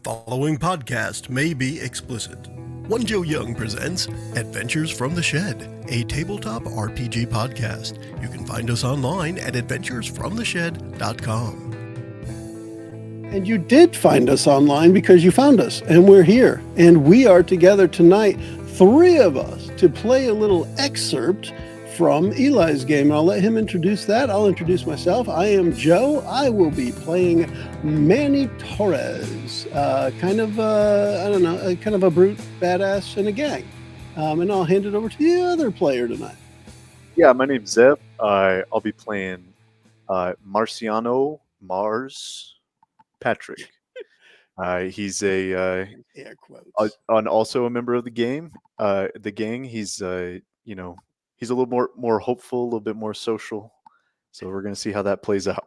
following podcast may be explicit. One Joe Young presents Adventures from the Shed, a tabletop RPG podcast. You can find us online at adventuresfromtheshed.com. And you did find us online because you found us, and we're here. And we are together tonight, three of us, to play a little excerpt from Eli's game. And I'll let him introduce that. I'll introduce myself. I am Joe. I will be playing Manny Torres, kind of a brute badass in a gang. And I'll hand it over to the other player tonight. Yeah, my name's Zeb. I'll be playing Marciano Mars Patrick. He's air quotes. Also a member of the game, the gang. He's he's a little more hopeful, a little bit more social. So we're gonna see how that plays out.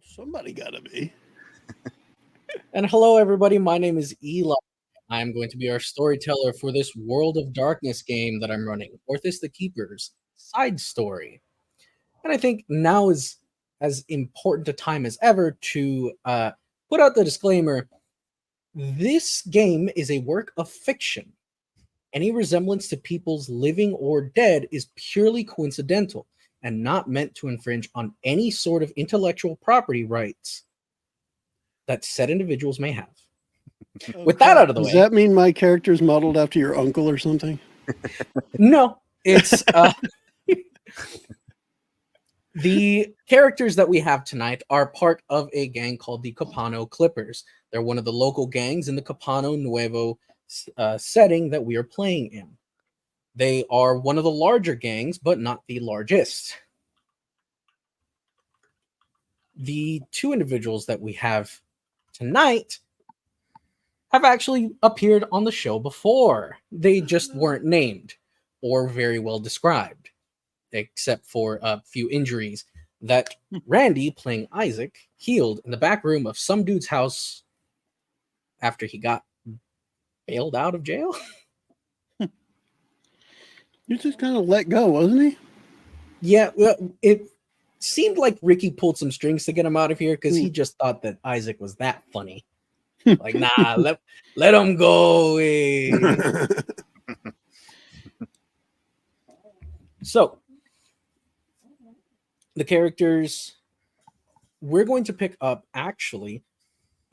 Somebody gotta be. And hello, everybody. My name is Eli. I'm going to be our storyteller for this World of Darkness game that I'm running, Orthis the Keeper's side story. And I think now is as important a time as ever to put out the disclaimer. This game is a work of fiction. Any resemblance to people's living or dead is purely coincidental and not meant to infringe on any sort of intellectual property rights that said individuals may have. Okay. With that out of the way. Does that mean my character is modeled after your uncle or something? No, it's the characters that we have tonight are part of a gang called the Capano Clippers. They're one of the local gangs in the Capano Nuevo setting that we are playing in. They are one of the larger gangs, but not the largest. The two individuals that we have tonight have actually appeared on the show before. They just weren't named or very well described, except for a few injuries that Randy, playing Isaac, healed in the back room of some dude's house after he got bailed out of jail. You just kind of let go, wasn't he? Yeah, well, it seemed like Ricky pulled some strings to get him out of here because he just thought that Isaac was that funny. Like, nah, let him go. So, the characters we're going to pick up actually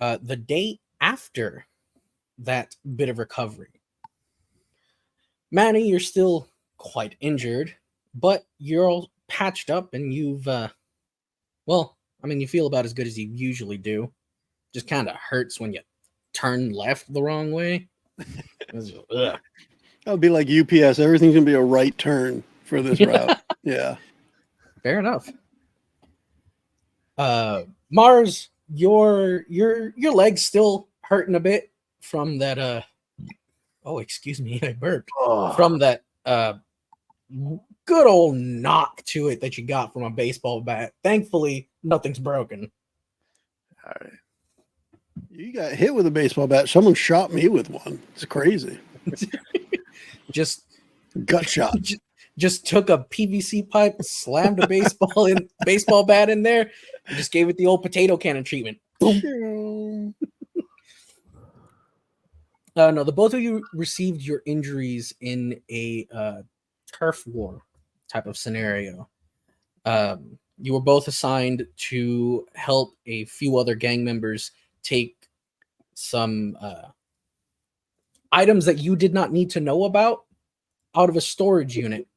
the day after that bit of recovery. Manny, you're still quite injured, but you're all patched up and you've, you feel about as good as you usually do. Just kind of hurts when you turn left the wrong way. That would be like UPS. Everything's going to be a right turn for this route. Yeah. Fair enough. Mars, your leg's still hurting a bit from that excuse me, I burped. From that good old knock to it that you got from a baseball bat. Thankfully, nothing's broken. All right. You got hit with a baseball bat. Someone shot me with one. It's crazy. Just gut shot. Just took a PVC pipe, slammed a baseball bat in there, and just gave it the old potato cannon treatment. No, the both of you received your injuries in a turf war type of scenario. You were both assigned to help a few other gang members take some items that you did not need to know about out of a storage unit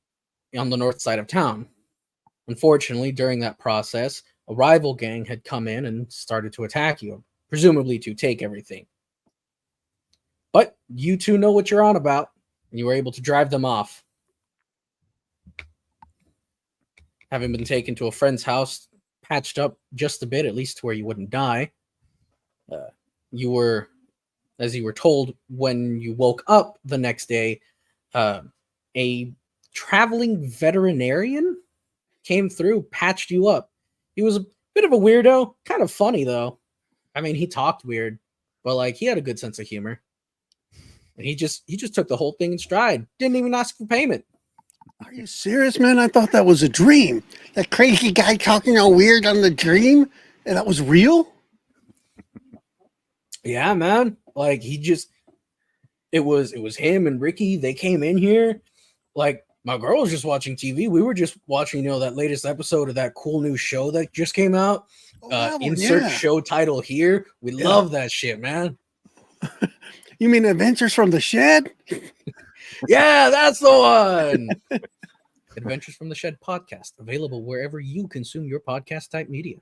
on the north side of town. Unfortunately, during that process, a rival gang had come in and started to attack you, presumably to take everything. But you two know what you're on about, and you were able to drive them off. Having been taken to a friend's house, patched up just a bit, at least to where you wouldn't die. You were, as you were told when you woke up the next day, a traveling veterinarian came through, patched you up. He was a bit of a weirdo, kind of funny though. I mean, he talked weird, but he had a good sense of humor. And he just took the whole thing in stride. Didn't even ask for payment. Are you serious, man? I thought that was a dream. That crazy guy talking all weird on the dream, and that was real? Yeah, man. Like it was him and Ricky. They came in here. Like my girl was just watching TV. We were just watching, that latest episode of that cool new show that just came out. Insert show title here. We love that shit, man. You mean Adventures from the Shed? Yeah, that's the one. Adventures from the Shed podcast, available wherever you consume your podcast type media.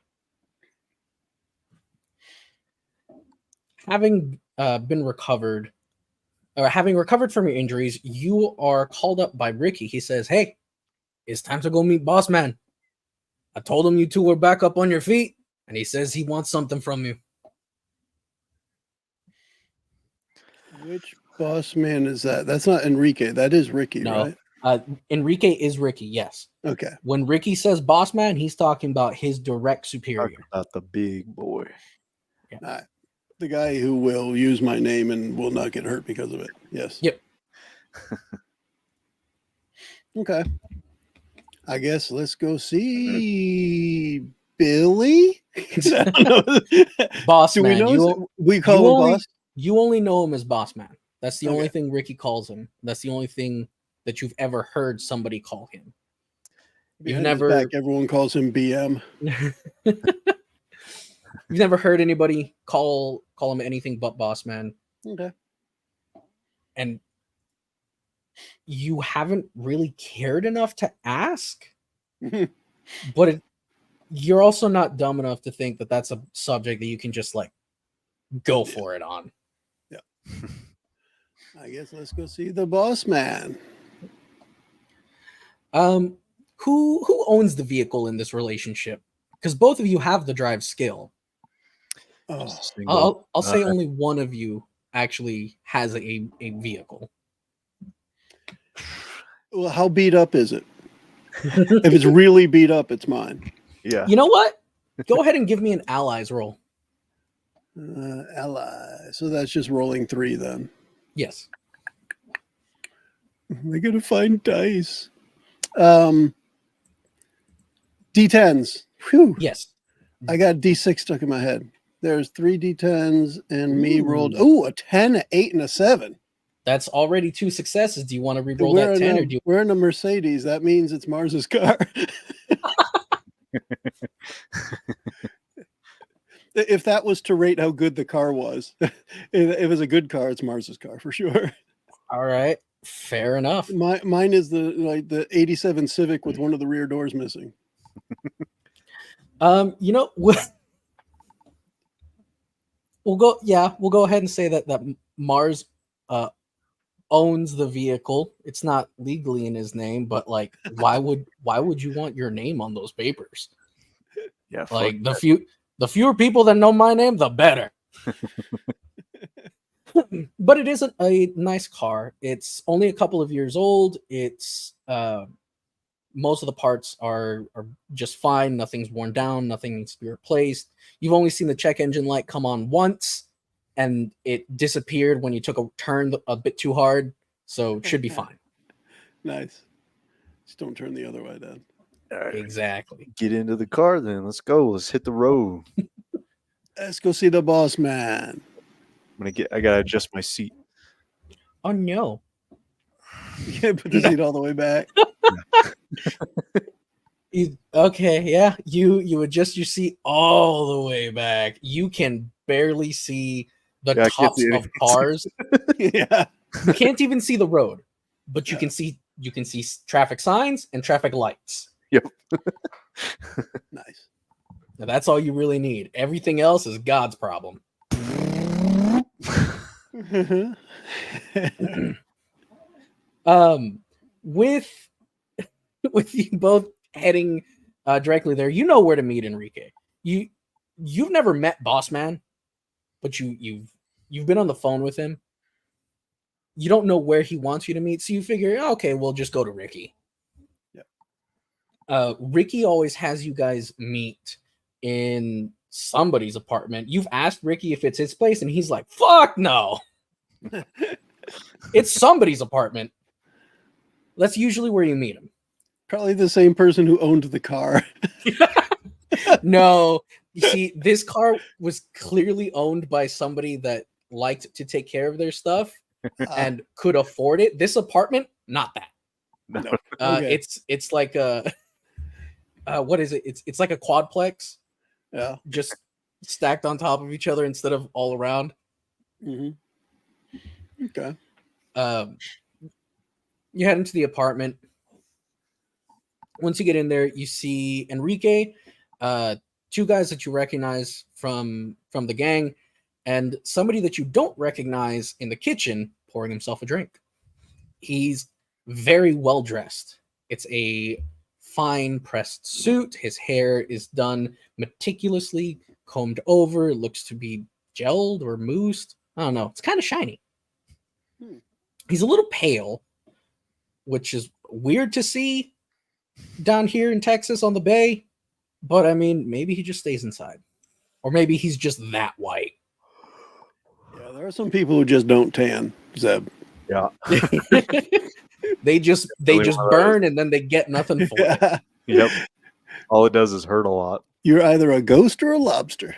Having having recovered from your injuries, you are called up by Ricky. He says, "Hey, it's time to go meet Boss Man. I told him you two were back up on your feet, and he says he wants something from you." Which Boss Man is that? That's not Enrique. That is Ricky, right? Enrique is Ricky, yes. Okay. When Ricky says Boss Man, he's talking about his direct superior. Talking about the big boy. Yeah. The guy who will use my name and will not get hurt because of it. Yes. Yep. Okay. I guess let's go see Billy. Boss Do Man. We call him Boss? You only know him as Boss Man. That's the only thing Ricky calls him. That's the only thing that you've ever heard somebody call him. You've never. Everyone calls him BM. You've never heard anybody call him anything but Boss Man. Okay. And you haven't really cared enough to ask. But you're also not dumb enough to think that that's a subject that you can just go for it on. Yeah. I guess let's go see the Boss Man. Who owns the vehicle in this relationship? Because both of you have the drive skill. Oh. I'll say only one of you actually has a vehicle. Well, how beat up is it? If it's really beat up, it's mine. Yeah. You know what? Go ahead and give me an allies roll. Ally. So that's just rolling 3 then. Yes. I gotta find dice. D10s. Whew. Yes. I got D6 stuck in my head. There's 3 D10s and me rolled a 10, an 8, and a 7. That's already 2 successes. Do you want to re-roll that 10 or do you? We're in a Mercedes. That means it's Mars's car. If that was to rate how good the car was, if it was a good car, it's Mars's car for sure. All right, fair enough. Mine is the 87 Civic with one of the rear doors missing. You know what? We'll go ahead and say that Mars owns the vehicle. It's not legally in his name, but why would you want your name on those papers? Yeah, the fewer people that know my name, the better. But it isn't a nice car. It's only a couple of years old. It's most of the parts are just fine. Nothing's worn down. Nothing needs to be replaced. You've only seen the check engine light come on once, and it disappeared when you took a turn a bit too hard. So it should be fine. Nice. Just don't turn the other way then. All right. Exactly. Get into the car then. Let's go. Let's hit the road. Let's go see the Boss Man. I gotta adjust my seat. Oh no. You can't put the seat all the way back. Okay, yeah. You adjust your seat all the way back. You can barely see the tops of cars. Yeah. You can't even see the road, but you can see traffic signs and traffic lights. Yep. Nice. Now, that's all you really need. Everything else is God's problem. With you both heading directly there, you know where to meet Enrique. You've never met Boss Man, but you've been on the phone with him. You don't know where he wants you to meet, so you figure, okay, we'll just go to Ricky. Yeah. Ricky always has you guys meet in somebody's apartment. You've asked Ricky if it's his place, and he's like, "Fuck no." It's somebody's apartment. That's usually where you meet him. Probably the same person who owned the car. No, you see, this car was clearly owned by somebody that liked to take care of their stuff and could afford it. This apartment, not that. No. Okay. It's like a what is it? It's like a quadplex, Yeah. just stacked on top of each other instead of all around. Okay. You head into the apartment. Once you get in there, you see Enrique, two guys that you recognize from the gang, and somebody that you don't recognize in the kitchen pouring himself a drink. He's very well dressed. It's a fine pressed suit. His hair is done meticulously, combed over. It looks to be gelled or moussed. I don't know. It's kind of shiny. He's a little pale, which is weird to see down here in Texas on the Bay. But I mean, maybe he just stays inside. Or maybe he's just that white. Yeah, there are some people who just don't tan, Zeb. Yeah. They just burn and then they get nothing for it. Yep. All it does is hurt a lot. You're either a ghost or a lobster.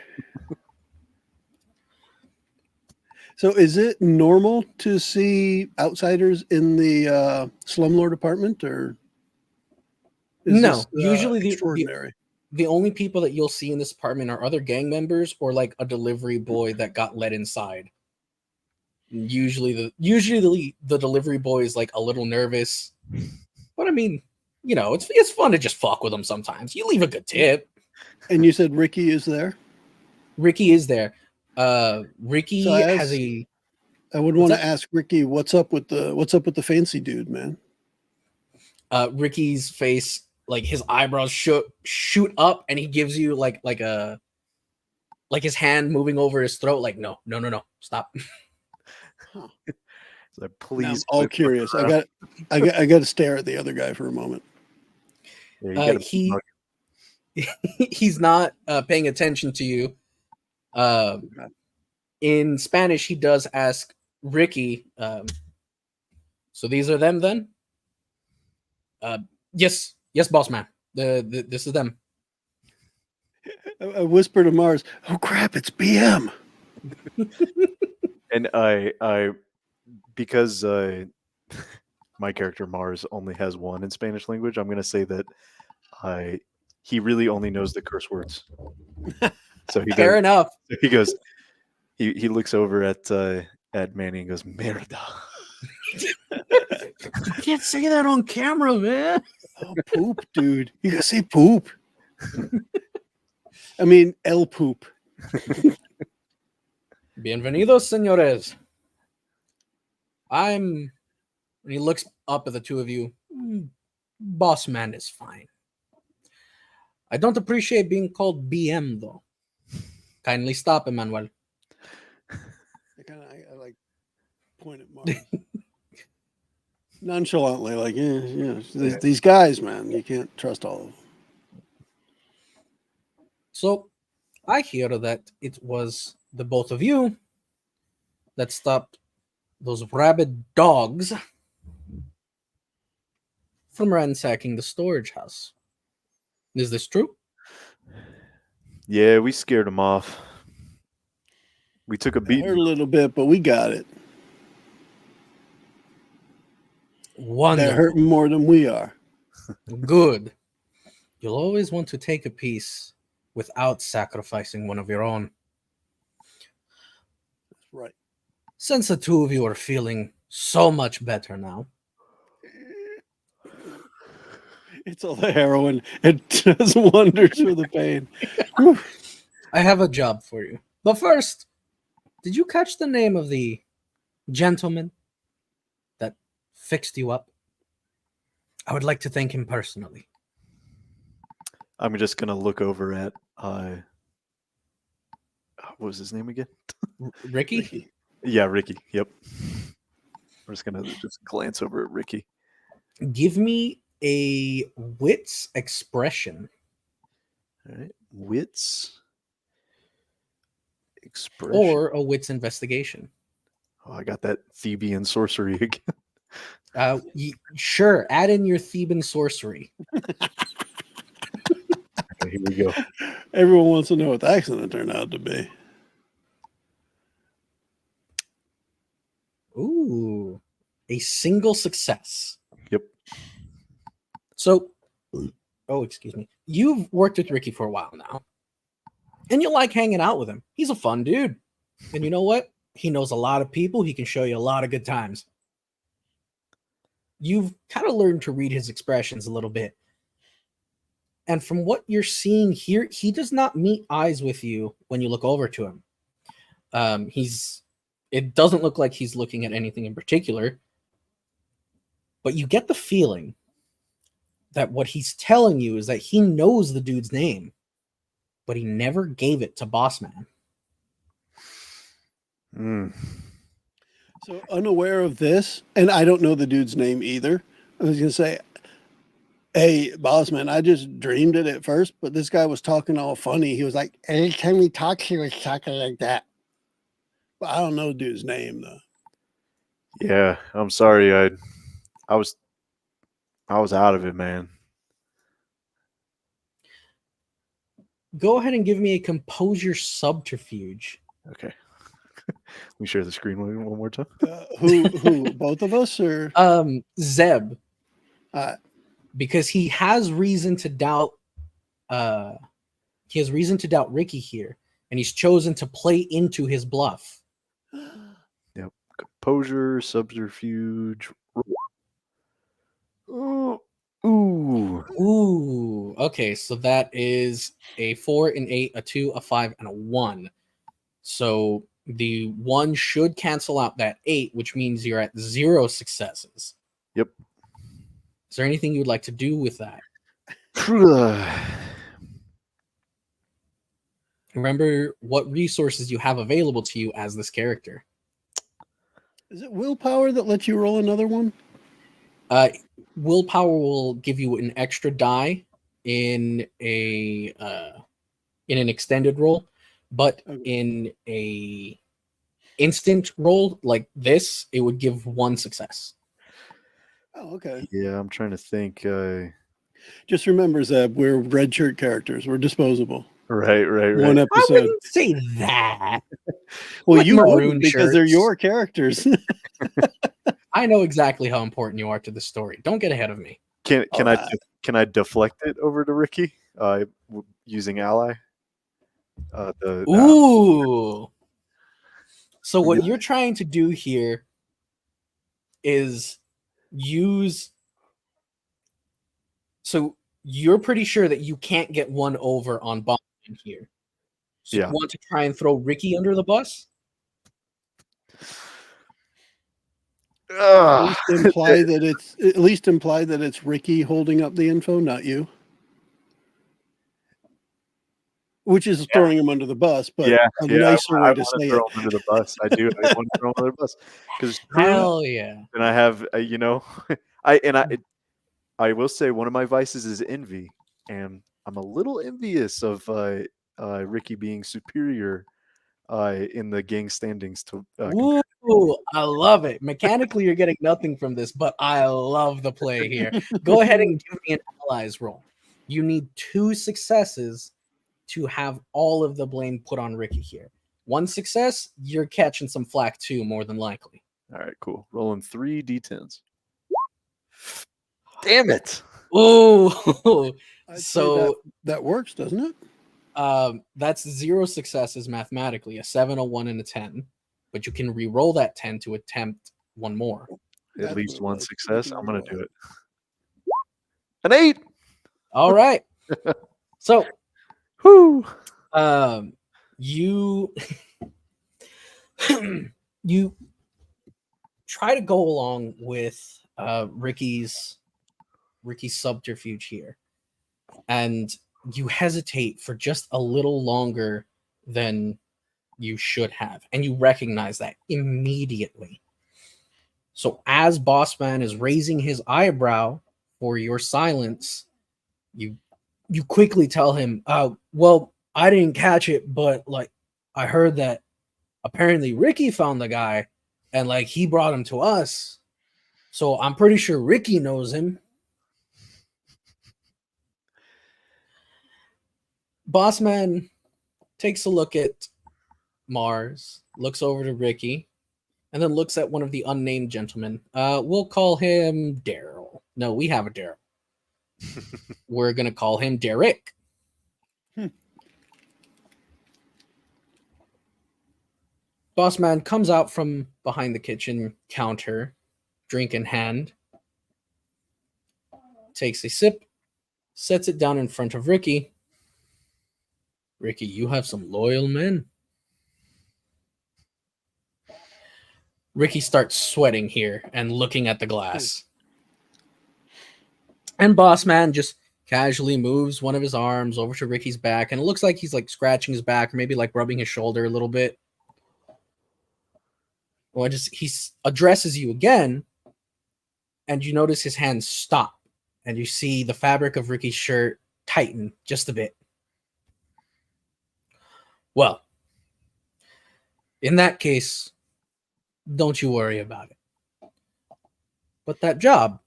So is it normal to see outsiders in the slumlord apartment, or no? Usually extraordinary. The only people that you'll see in this apartment are other gang members or like a delivery boy that got let inside. Usually the delivery boy is like a little nervous, but I mean, you know, it's fun to just fuck with them sometimes. You leave a good tip. And you said Ricky is there? Ricky is there. Ricky So has a. I would want to ask Ricky, what's up with the fancy dude, man? Ricky's face, like his eyebrows shoot up, and he gives you like his hand moving over his throat, like no, stop. Huh. So please. Now I'm all curious. I got to stare at the other guy for a moment. Yeah, he's not paying attention to you. In Spanish, he does ask Ricky. So these are them then? Yes, boss man. This is them. I whisper to Mars, "Oh crap, it's BM." And I because my character Mars only has one in Spanish language, I'm gonna say that he really only knows the curse words. So Fair enough. He goes. He looks over at Manny and goes, "Merda." You can't say that on camera, man. Oh, poop, dude. You gotta say poop. I mean, el poop. Bienvenidos, señores. When he looks up at the two of you, boss man is fine. I don't appreciate being called BM, though. Kindly stop, Emmanuel. I like point at Mars. Nonchalantly, like, these guys, man, you can't trust all of them. So, I hear that it was the both of you that stopped those rabid dogs from ransacking the storage house. Is this true? Yeah, we scared him off. We took a It beat. hurt a little bit, but we got it. Wonderful. They're hurting more than we are. Good. You'll always want to take a piece without sacrificing one of your own. That's right. Since the two of you are feeling so much better now, It's all the heroin. It does wonders for the pain. I have a job for you. But first, did you catch the name of the gentleman that fixed you up? I would like to thank him personally. I'm just gonna look over at what was his name again? Ricky? Yeah, Ricky. Yep. I'm just gonna glance over at Ricky. Give me a wits expression. All right, wits expression, or a wits investigation. Oh, I got that Theban sorcery again. Sure, add in your Theban sorcery. Okay, here we go. Everyone wants to know what the accident turned out to be. Ooh, a single success. Yep. So, excuse me. You've worked with Ricky for a while now, and you like hanging out with him. He's a fun dude. And you know what? He knows a lot of people. He can show you a lot of good times. You've kind of learned to read his expressions a little bit. And from what you're seeing here, he does not meet eyes with you when you look over to him. It doesn't look like he's looking at anything in particular, but you get the feeling that what he's telling you is that he knows the dude's name, but he never gave it to Bossman. So unaware of this, and I don't know the dude's name either. I was going to say, hey, Bossman, I just dreamed it at first, but this guy was talking all funny. He was like, anytime he talks, he was talking like that. But I don't know the dude's name, though. Yeah, I'm sorry. I was out of it, man. Go ahead and give me a composure subterfuge. Okay. We share the screen one more time. Who? Both of us, or Zeb? Because he has reason to doubt. He has reason to doubt Ricky here, and he's chosen to play into his bluff. Yep. Composure, subterfuge. Ooh. Okay, so that is a 4, an 8, a 2, a 5, and a 1. So the 1 should cancel out that 8, which means you're at 0 successes. Yep. Is there anything you would like to do with that? Remember what resources you have available to you as this character. Is it willpower that lets you roll another one? Willpower will give you an extra die in an extended roll, but in a instant roll like this, it would give 1 success. Oh, okay. Yeah, I'm trying to think. Just remember, Zeb, we're red shirt characters. We're disposable. Right. One episode. I wouldn't say that. Well, Like you maroon wouldn't, because they're shirts. your characters. I know exactly how important you are to the story. Don't get ahead of me. Can I deflect it over to Ricky using ally? Ooh. So what you're trying to do here is use. So you're pretty sure that you can't get 1 over on Bossman here. So you want to try and throw Ricky under the bus? At least imply that it's Ricky holding up the info, not you. Which is throwing him under the bus, but a nicer way to say it. Throw him under the bus. I do. I want to throw him under the bus because hell yeah. And I have, I will say one of my vices is envy, and I'm a little envious of Ricky being superior in the gang standings to. Ooh, I love it. Mechanically, you're getting nothing from this, but I love the play here. Go ahead and give me an allies roll. You need 2 successes to have all of the blame put on Ricky here. 1 success, you're catching some flack too, more than likely. All right, cool. Rolling 3 d10s. Damn it! Oh, so that works, doesn't it? That's 0 successes mathematically, a 7, a 1, and a 10. But you can re-roll that 10 to attempt 1 more. At least 1 success. I'm gonna do it. An 8. All right. So, you you try to go along with Ricky's subterfuge here, and you hesitate for just a little longer than you should have, and you recognize that immediately. So as Bossman is raising his eyebrow for your silence, you quickly tell him, well, I didn't catch it, but like I heard that apparently Ricky found the guy and like he brought him to us. So I'm pretty sure Ricky knows him. Bossman takes a look at Mars, looks over to Ricky, and then looks at one of the unnamed gentlemen. We'll call him Daryl. No, we have a Daryl. We're going to call him Derek. Boss man comes out from behind the kitchen counter, drink in hand, takes a sip, sets it down in front of Ricky. Ricky, you have some loyal men. Ricky starts sweating here and looking at the glass. And boss man just casually moves one of his arms over to Ricky's back, and it looks like he's like scratching his back or maybe like rubbing his shoulder a little bit. Well, he addresses you again, and you notice his hands stop, and you see the fabric of Ricky's shirt tighten just a bit. Well, in that case, don't you worry about it. But that job,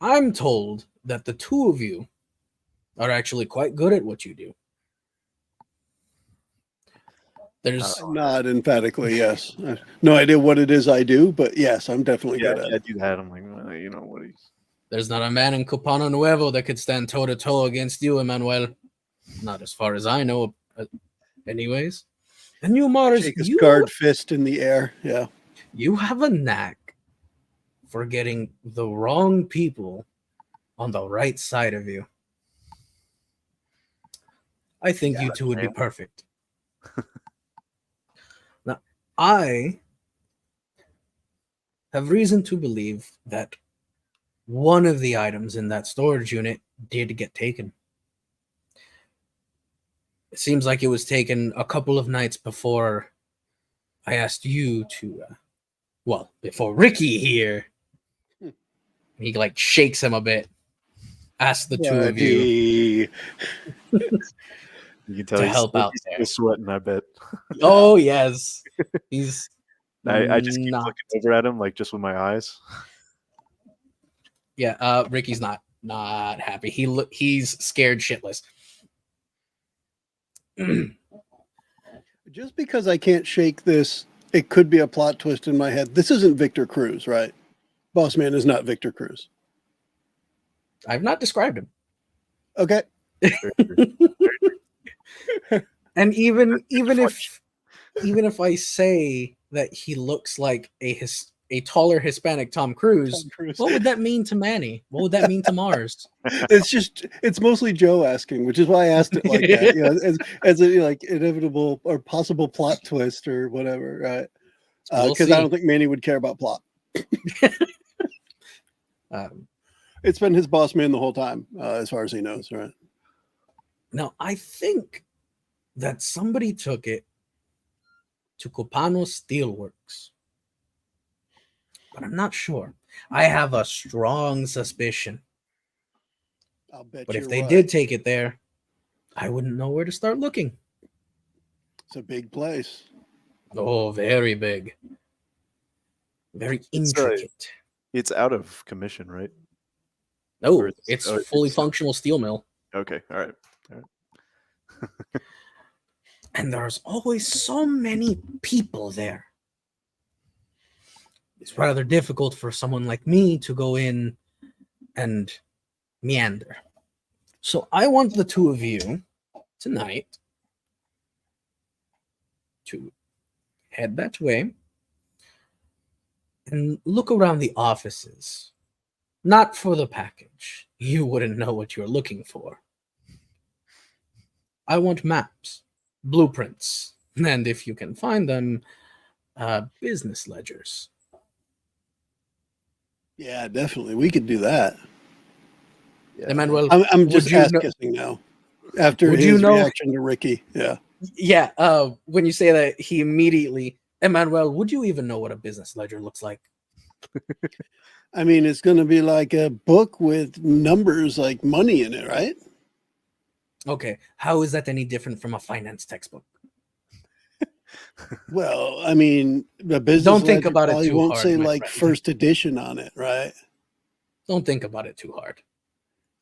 I'm told that the two of you are actually quite good at what you do. There's not emphatically, yes. No idea what it is I do, but yes, I'm definitely good at it. I do that. I'm like, well, you know what he's. There's not a man in Copano Nuevo that could stand toe to toe against you, Emmanuel. Not as far as I know, anyways. And you, Mars, shake a scarred fist in the air. Yeah, you have a knack for getting the wrong people on the right side of you. I think you two would be perfect. Now, I have reason to believe that one of the items in that storage unit did get taken. It seems like it was taken a couple of nights before I asked you to, before Ricky here. He like shakes him a bit. Ask the two of you. You can tell to help out he's there. Sweating, I bet. Oh yes, he's. I just keep looking over at him, like just with my eyes. Yeah, Ricky's not happy. He's scared shitless. Just because I can't shake this, it could be a plot twist in my head. This isn't Victor Cruz, right? Boss man is not Victor Cruz. I've not described him. Okay. And even if I say that he looks like a taller Hispanic Tom Cruise, what would that mean to Manny? What would that mean to Mars? It's mostly Joe asking, which is why I asked it like that, you know, as a like inevitable or possible plot twist or whatever, right? Because I don't think Manny would care about plot. It's been his boss man the whole time, as far as he knows, right? Now, I think that somebody took it to Copano Steelworks, but I'm not sure. I have a strong suspicion. I'll bet. But if they did take it there, I wouldn't know where to start looking. It's a big place. Oh, very big. Very intricate. It's out of commission, right? No, it's fully functional steel mill. Okay, all right. And there's always so many people there. It's rather difficult for someone like me to go in and meander. So I want the two of you tonight to head that way and look around the offices. Not for the package. You wouldn't know what you're looking for. I want maps, blueprints, and if you can find them, business ledgers. Yeah, definitely. We could do that. Yeah. Emmanuel, I'm just ass-kissing now after his reaction to Ricky. Yeah. Yeah. When you say that, he immediately, Emmanuel, would you even know what a business ledger looks like? I mean, it's going to be like a book with numbers like money in it, right? Okay. How is that any different from a finance textbook? Well, I mean, the business don't think about it too won't hard. Say like first edition on it, right? Don't think about it too hard.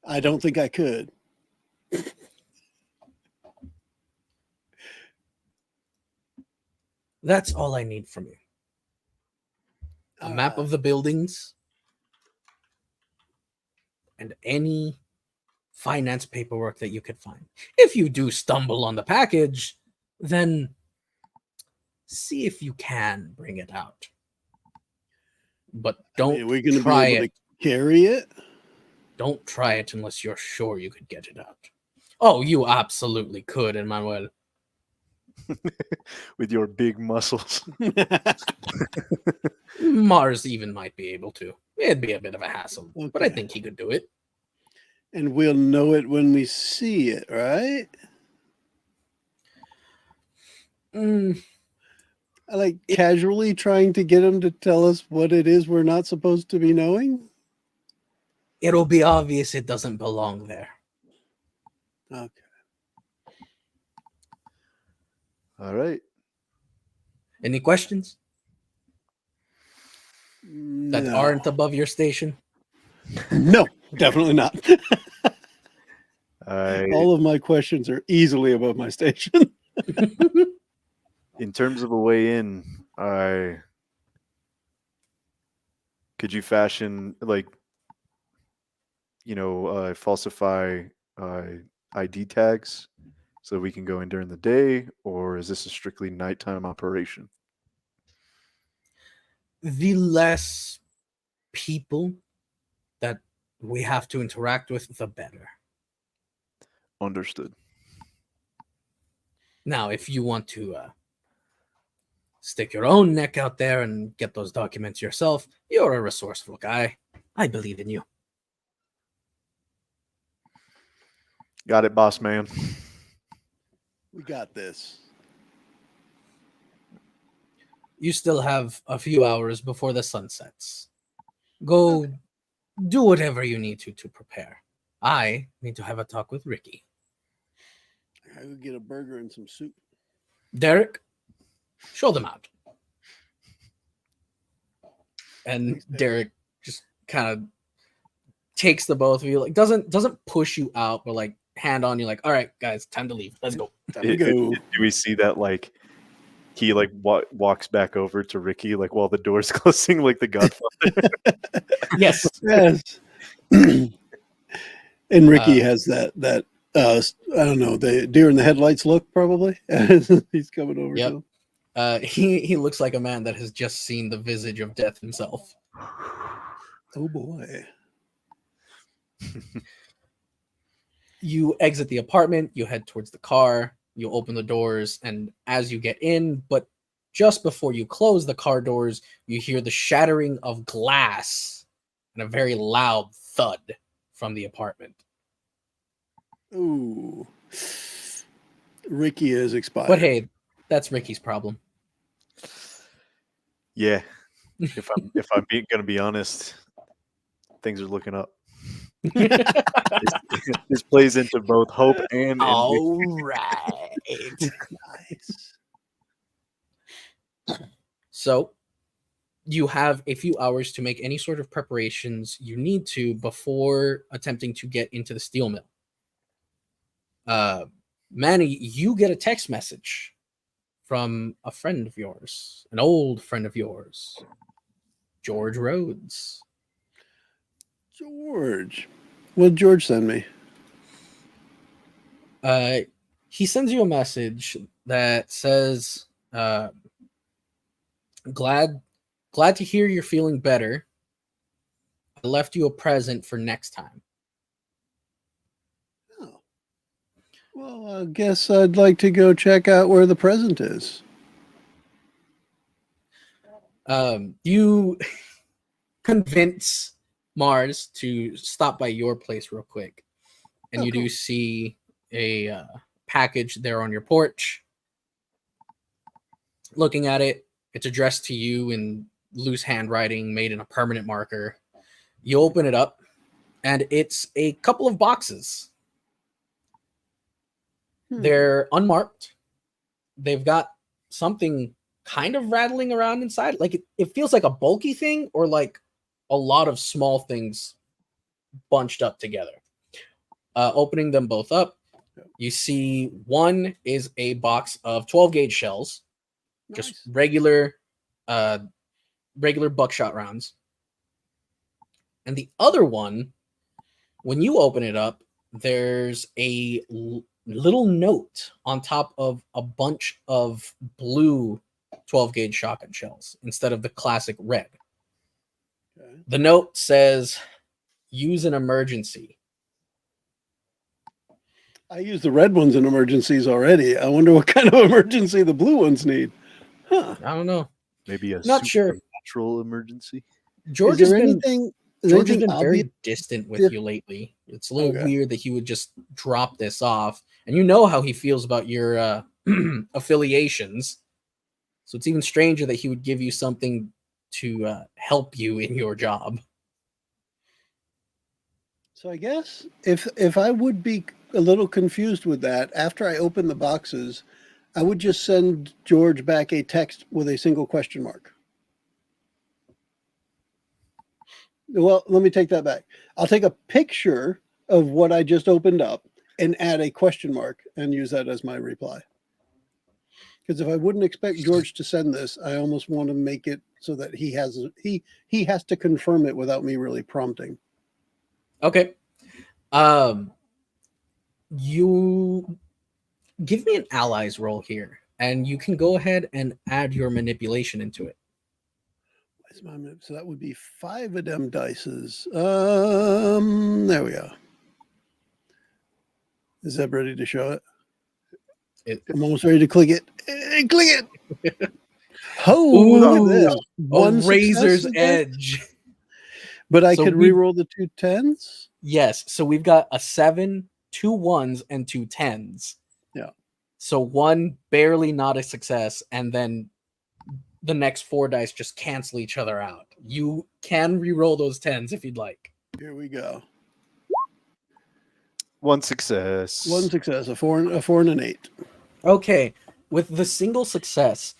I don't think I could. That's all I need from you. A map of the buildings and any finance paperwork that you could find. If you do stumble on the package, then see if you can bring it out. But don't are we going to be try able it. to carry it? Don't try it unless you're sure you could get it out. Oh, you absolutely could, Emmanuel. With your big muscles. Mars even might be able to. It'd be a bit of a hassle, but I Okay. think he could do it. And we'll know it when we see it, right? I like casually trying to get him to tell us what it is we're not supposed to be knowing. It'll be obvious it doesn't belong there. Okay. All right. Any questions that No. aren't above your station? No, definitely not. I All of my questions are easily above my station. in terms of a way in, could you fashion falsify ID tags so we can go in during the day, or is this a strictly nighttime operation? The less people that we have to interact with, the better. Understood. Now, if you want to stick your own neck out there and get those documents yourself, you're a resourceful guy. I believe in you. Got it, boss man. We got this. You still have a few hours before the sun sets. Go do whatever you need to prepare. I need to have a talk with Ricky. I could get a burger and some soup. Derek, show them out. And Derek just kind of takes the both of you, like doesn't push you out, but like hand on you, like, all right, guys, time to leave. Let's go. Time to go. Do we see that like he like walks back over to Ricky like while the door's closing, like the Godfather? Yes. Yes. And Ricky has that I don't know, the deer in the headlights look probably. He's coming over Yep. to him. He looks like a man that has just seen the visage of death himself. Oh boy. You exit the apartment, you head towards the car, you open the doors, and as you get in, but just before you close the car doors, you hear the shattering of glass and a very loud thud from the apartment. Ooh. Ricky is expired. But hey, that's Ricky's problem. Yeah. If I'm gonna be honest, things are looking up. This plays into both hope and all right. Nice. So you have a few hours to make any sort of preparations you need to before attempting to get into the steel mill. Manny, you get a text message from a friend of yours, an old friend of yours, George Rhodes. George. What did George send me? He sends you a message that says, glad to hear you're feeling better. I left you a present for next time. Oh. Well, I guess I'd like to go check out where the present is. You convince Mars to stop by your place real quick, and you do see a package there on your porch. Looking at it, it's addressed to you in loose handwriting made in a permanent marker. You open it up, and it's a couple of boxes. They're unmarked. They've got something kind of rattling around inside. Like it feels like a bulky thing or like a lot of small things bunched up together. Opening them both up, you see one is a box of 12 gauge shells. just Nice. regular buckshot rounds. And the other one, when you open it up, there's a little note on top of a bunch of blue 12 gauge shotgun shells instead of the classic red. Okay. The note says, use an emergency. I use the red ones in emergencies already. I wonder what kind of emergency the blue ones need. Huh. I don't know. Maybe a not sure natural emergency. George has been very distant with you lately. It's a little weird that he would just drop this off, and you know how he feels about your affiliations. So it's even stranger that he would give you something to help you in your job. So I guess if I would be a little confused with that, after I open the boxes, I would just send George back a text with a single question mark. Well, let me take that back. I'll take a picture of what I just opened up and add a question mark and use that as my reply. Because if I wouldn't expect George to send this, I almost want to make it so that he has to confirm it without me really prompting. Okay. You give me an allies roll here, and you can go ahead and add your manipulation into it. So that would be 5 of them dices. There we go. Is Zeb ready to show it? I'm almost ready to click it. Click it. Oh, look at this. One razor's edge. But I could re-roll the 2 10s? Yes. So we've got a 7, 2 1s, and 2 10s. Yeah. So 1 barely not a success, and then the next 4 dice just cancel each other out. You can re-roll those 10s if you'd like. Here we go. 1 success. 1 success. A 4 and an 8. Okay. With the single success,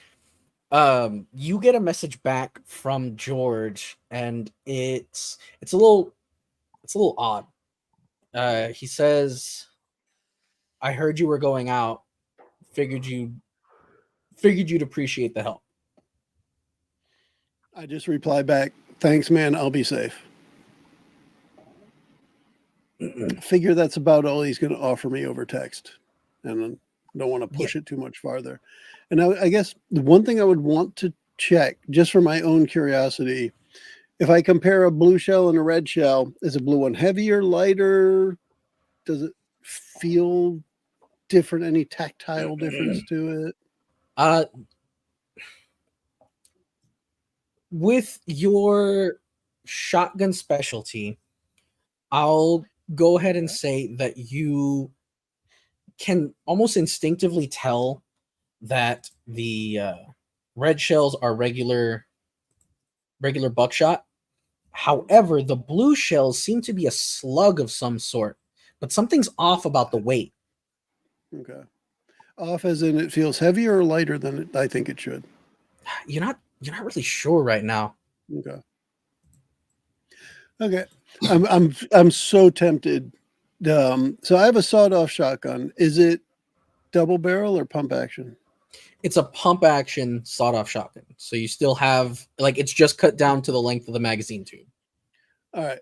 you get a message back from George, and it's a little odd. He says, "I heard you were going out. Figured you'd appreciate the help." I just reply back, "Thanks, man. I'll be safe." Figure that's about all he's going to offer me over text, and I don't want to push it too much farther. And I guess the one thing I would want to check, just for my own curiosity, if I compare a blue shell and a red shell, is a blue one heavier, lighter? Does it feel different? Any tactile difference to it? With your shotgun specialty, I'll go ahead and say that you can almost instinctively tell that the red shells are regular buckshot. However, the blue shells seem to be a slug of some sort, but something's off about the weight. Okay. Off as in it feels heavier or lighter than I think it should? You're not really sure right now. Okay. I'm so tempted. So I have a sawed-off shotgun. Is it double barrel or pump action? It's a pump action sawed-off shotgun. So you still have, like, it's just cut down to the length of the magazine tube. All right.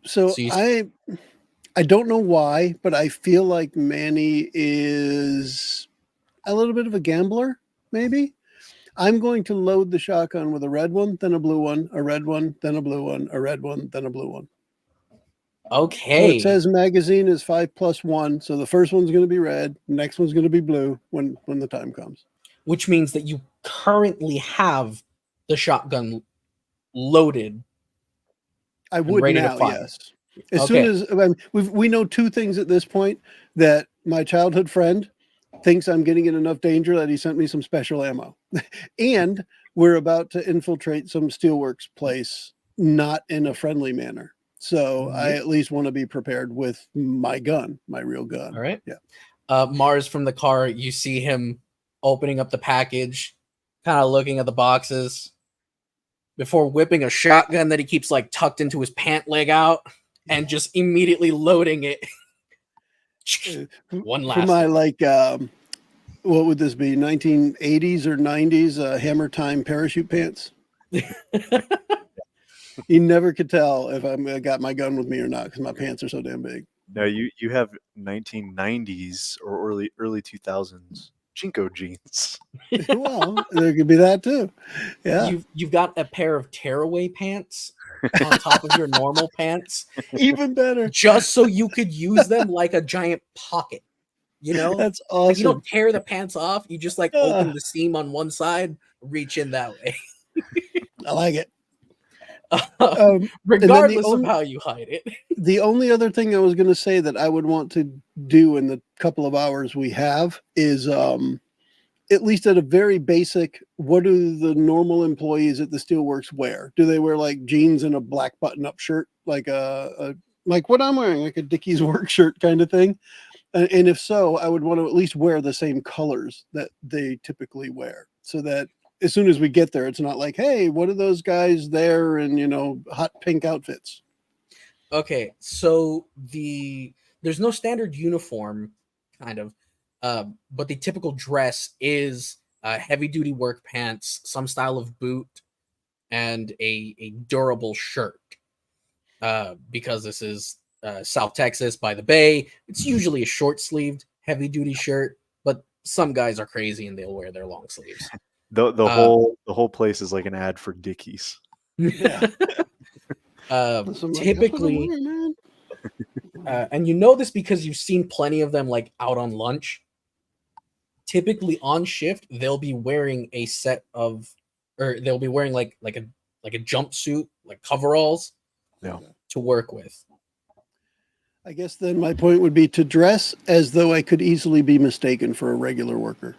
So I don't know why, but I feel like Manny is a little bit of a gambler, maybe. I'm going to load the shotgun with a red one, then a blue one, a red one, then a blue one, a red one, then a blue one. Okay. So it says magazine is 5+1. So the first one's going to be red. Next one's going to be blue when the time comes. Which means that you currently have the shotgun loaded. I would now, yes. As soon as we know 2 things at this point: that my childhood friend thinks I'm getting in enough danger that he sent me some special ammo, and we're about to infiltrate some steelworks place, not in a friendly manner. So I at least want to be prepared with my gun, my real gun. All right. Yeah. Mars from the car, you see him opening up the package, kind of looking at the boxes before whipping a shotgun that he keeps like tucked into his pant leg out and just immediately loading it. One last for my what would this be? 1980s or 90s Hammer Time parachute pants. You never could tell if I got my gun with me or not because my pants are so damn big. No, you have 1990s or early 2000s Jinko jeans. Well, there could be that too. Yeah, You've got a pair of tearaway pants on top of your normal pants, even better. just so you could use them like a giant pocket. You know, That's like you awesome. don't tear the pants off. You just like open the seam on one side, reach in that way. I like it. Regardless of how you hide it. The only other thing I was going to say that I would want to do in the couple of hours we have is at least at a very basic, what do the normal employees at the Steelworks wear? Do they wear like jeans and a black button-up shirt, like like what I'm wearing, like a Dickies work shirt kind of thing? And if so, I would want to at least wear the same colors that they typically wear, so that as soon as we get there, it's not like, hey, what are those guys there in, hot pink outfits? Okay, so there's no standard uniform, kind of, but the typical dress is heavy duty work pants, some style of boot, and a durable shirt. Because this is South Texas by the Bay, it's usually a short sleeved heavy duty shirt, but some guys are crazy and they'll wear their long sleeves. The whole place is like an ad for Dickies. Yeah. Typically, and you know this because you've seen plenty of them like out on lunch. Typically on shift, they'll be wearing a set of, or they'll be wearing like a jumpsuit, like coveralls, to work with. I guess then my point would be to dress as though I could easily be mistaken for a regular worker.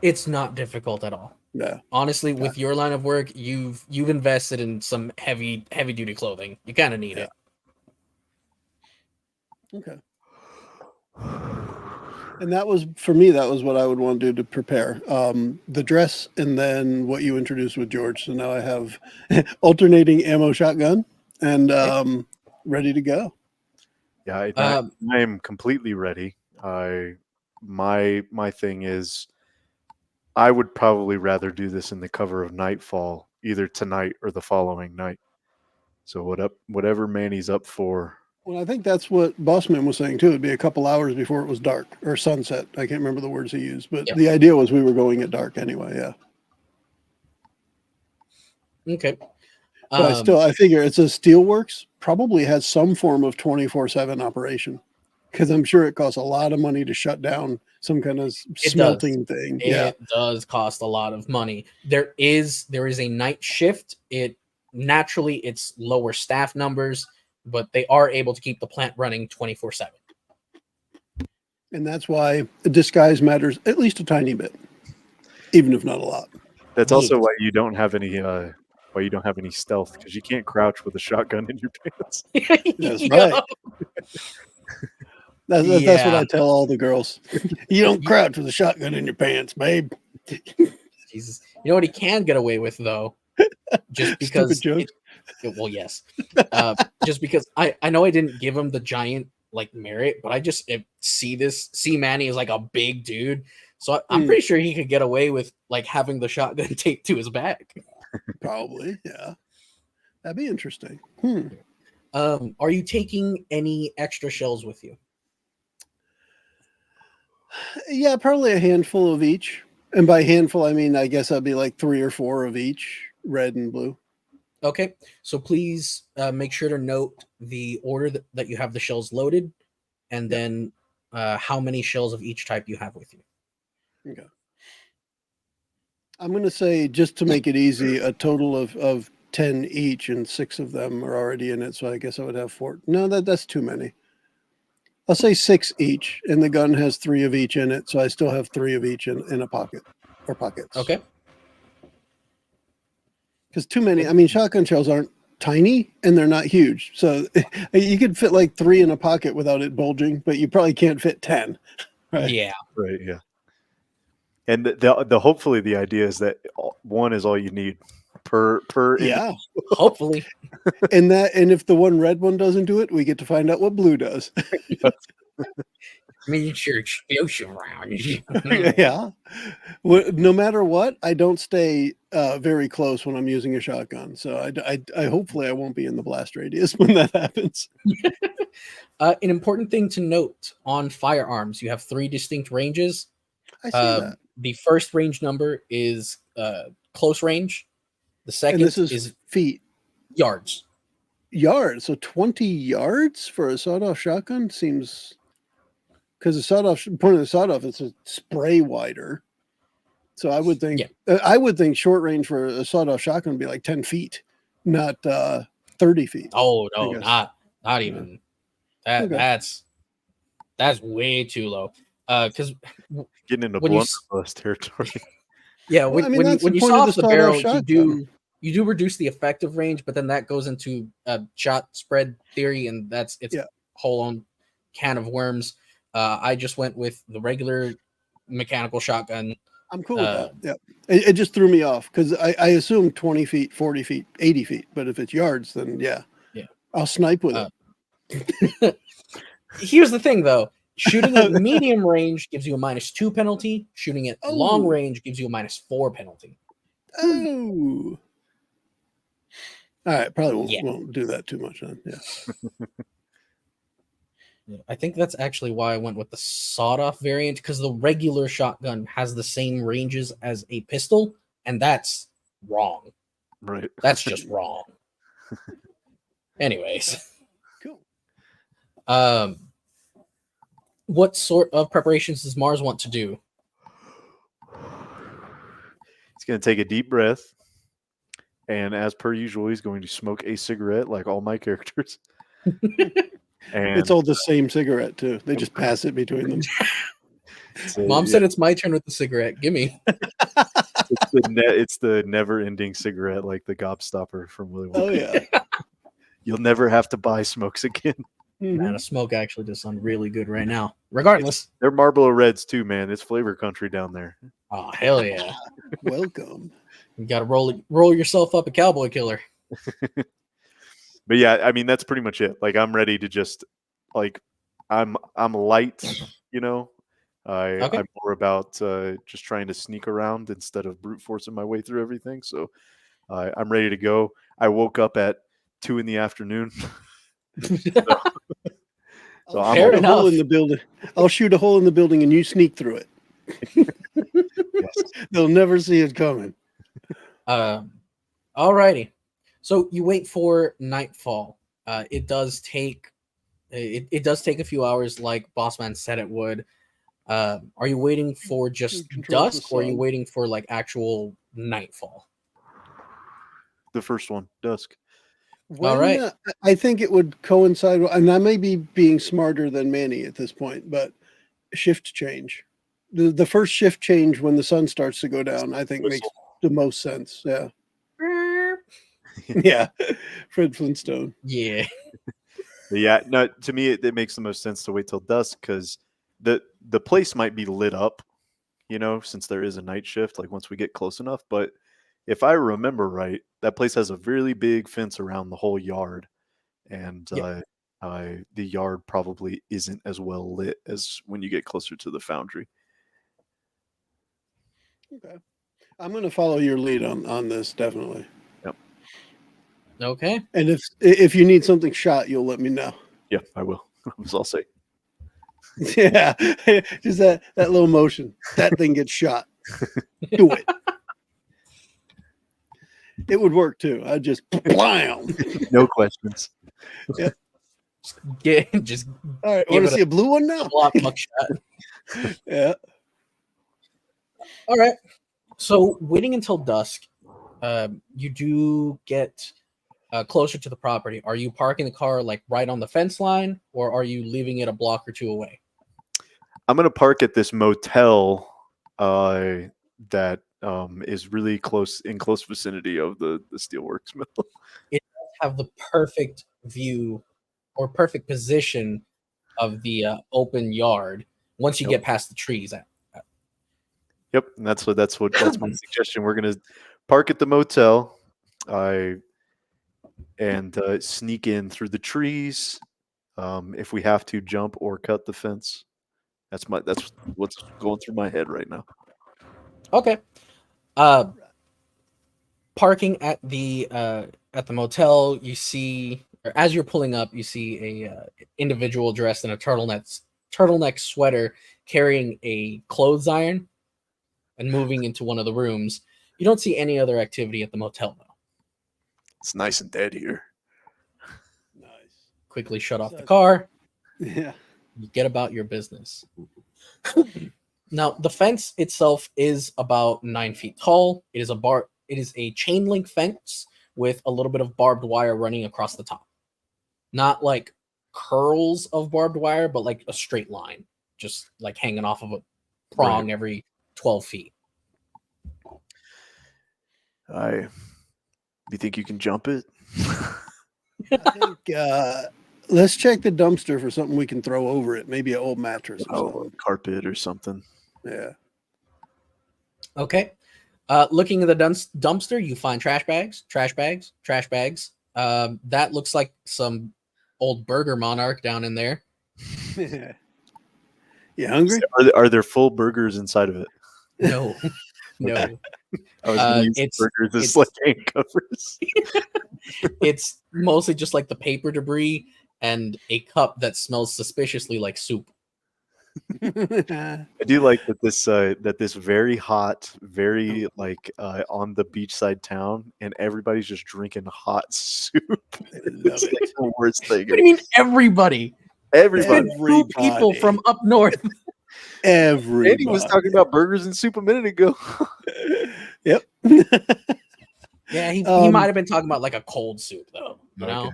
It's not difficult at all. Yeah. Honestly, with your line of work, you've invested in some heavy duty clothing. You kind of need it. Okay. And that was, for me, that was what I would want to do to prepare. The dress and then what you introduced with George. So now I have alternating ammo shotgun and ready to go. Yeah, I am completely ready. My thing is, I would probably rather do this in the cover of nightfall, either tonight or the following night. So whatever Manny's up for. Well, I think that's what Bossman was saying too. It'd be a couple hours before it was dark or sunset. I can't remember the words he used, but the idea was we were going at dark anyway. Yeah. Okay. But I figure it's a Steelworks probably has some form of 24/7 operation, because I'm sure it costs a lot of money to shut down some kind of smelting thing. It does cost a lot of money. There is a night shift. Naturally it's lower staff numbers, but they are able to keep the plant running 24/7. And that's why a disguise matters at least a tiny bit, even if not a lot. That's also why you don't have any stealth, because you can't crouch with a shotgun in your pants. That's right. That's what I tell all the girls. You don't crouch with a shotgun in your pants, babe. Jesus. You know what he can get away with, though? Just because well, yes. Just because I know I didn't give him the giant like merit, but I just see Manny as like a big dude. So I'm pretty sure he could get away with like having the shotgun taped to his back. Probably, yeah. That'd be interesting. Are you taking any extra shells with you? Yeah, probably a handful of each. And by handful, I mean, I guess that'd be like 3 or 4 of each, red and blue. Okay, so please make sure to note the order that you have the shells loaded, and then how many shells of each type you have with you. Okay. I'm going to say, just to make it easy, a total of 10 each, and 6 of them are already in it, so I guess I would have 4. No, that's too many. I'll say 6 each, and the gun has 3 of each in it, so I still have 3 of each in a pocket or pockets. Okay. Because too many, I mean, shotgun shells aren't tiny and they're not huge. So you could fit like 3 in a pocket without it bulging, but you probably can't fit 10. Right? Yeah. Right. Yeah. And the hopefully the idea is that 1 is all you need per. Yeah. Hopefully. And if the one red one doesn't do it, we get to find out what blue does. Miniature explosion rounds. Yeah. No matter what, I don't stay very close when I'm using a shotgun. So I hopefully I won't be in the blast radius when that happens. An important thing to note on firearms: you have 3 distinct ranges. I see that. The first range number is close range. The second And this is feet. Yards. Yards. So 20 yards for a sawed-off shotgun seems, because the point of the sawed-off is a spray wider. So I would think short range for a sawed-off shotgun would be like 10 feet, not 30 feet. Oh no, not even that. Okay. That's way too low. Because getting into blunderbuss territory. Yeah, when you saw off the barrel, you do reduce the effective range, but then that goes into shot spread theory, and that's its whole own can of worms. I just went with the regular mechanical shotgun. I'm cool with that. Yeah, it just threw me off because I assume 20 feet, 40 feet, 80 feet, but if it's yards, then yeah, I'll snipe with it. Here's the thing, though. Shooting at medium range gives you a -2 penalty. Shooting at long range gives you a -4 penalty. Oh. All right. Probably won't do that too much then. Yeah. I think that's actually why I went with the sawed-off variant, because the regular shotgun has the same ranges as a pistol, and that's wrong. Right. That's just wrong. Anyways. Cool. What sort of preparations does Mars want to do? He's going to take a deep breath, and as per usual, he's going to smoke a cigarette like all my characters. And it's all the same cigarette too. They just pass it between them. Mom said it's my turn with the cigarette. Gimme. It's the never-ending cigarette, like the gobstopper from Willy Wonka. Oh yeah. You'll never have to buy smokes again. Man, a smoke actually does sound really good right now. Regardless, they're Marlboro Reds too, man. It's flavor country down there. Oh hell yeah! Welcome. You got to roll yourself up a cowboy killer. But yeah, I mean that's pretty much it. Like I'm ready to just I'm light, you know. I'm more about just trying to sneak around instead of brute forcing my way through everything. So I'm ready to go. I woke up at 2 p.m. So I'll shoot a hole in the building. I'll shoot a hole in the building and you sneak through it. Yes. They'll never see it coming. Alrighty. So you wait for nightfall. It does take a few hours, like Bossman said it would. Are you waiting for just dusk, or are you waiting for like actual nightfall? The first one, dusk. All right. I think it would coincide, and I may be being smarter than Manny at this point, but shift change. The first shift change when the sun starts to go down, I think makes the most sense. Yeah. Yeah. Fred Flintstone. Yeah. Yeah. No, to me, it makes the most sense to wait till dusk because the place might be lit up, you know, since there is a night shift, like once we get close enough. But if I remember right, that place has a really big fence around the whole yard. And the yard probably isn't as well lit as when you get closer to the foundry. Okay. I'm going to follow your lead on this, definitely. Yep. Okay. And if you need something shot, you'll let me know. Yeah, I will. That's all I'll say. Yeah. Just that little motion. That thing gets shot. Do it. It would work too. I'd just blam. No questions. Yep. Just all right. Want to see a blue one now? Yeah. All right. So waiting until dusk, you do get closer to the property. Are you parking the car like right on the fence line, or are you leaving it a block or two away? I'm going to park at this motel that is really in close vicinity of the steelworks mill. It does have the perfect view or perfect position of the open yard once you get past the trees. Yep, and that's my suggestion. We're going to park at the motel and sneak in through the trees. If we have to jump or cut the fence, That's what's going through my head right now. Okay. Parking at the motel, you see, or as you're pulling up, you see a individual dressed in a turtleneck sweater carrying a clothes iron and moving into one of the rooms. You don't see any other activity at the motel, though. It's nice and dead here. Nice. Quickly shut off the car. Yeah. You get about your business. Now, the fence itself is about 9 feet tall. It is a chain link fence with a little bit of barbed wire running across the top. Not like curls of barbed wire, but like a straight line, just like hanging off of a prong every 12 feet. You think you can jump it? I think let's check the dumpster for something we can throw over it. Maybe an old mattress or something. A carpet or something. Yeah. Okay. Looking at the dumpster, you find trash bags. That looks like some old Burger Monarch down in there. You hungry? Are there full burgers inside of it? No. Okay. I was going to use burgers as like handcuffers. It's mostly just like the paper debris and a cup that smells suspiciously like soup. I do like that this very hot, very like on the beachside town, and everybody's just drinking hot soup. It's like the worst thing. What do you mean everybody? Everybody. Two people from up north. Everybody. Andy was talking about burgers and soup a minute ago. Yep. Yeah, he might have been talking about like a cold soup though. You know,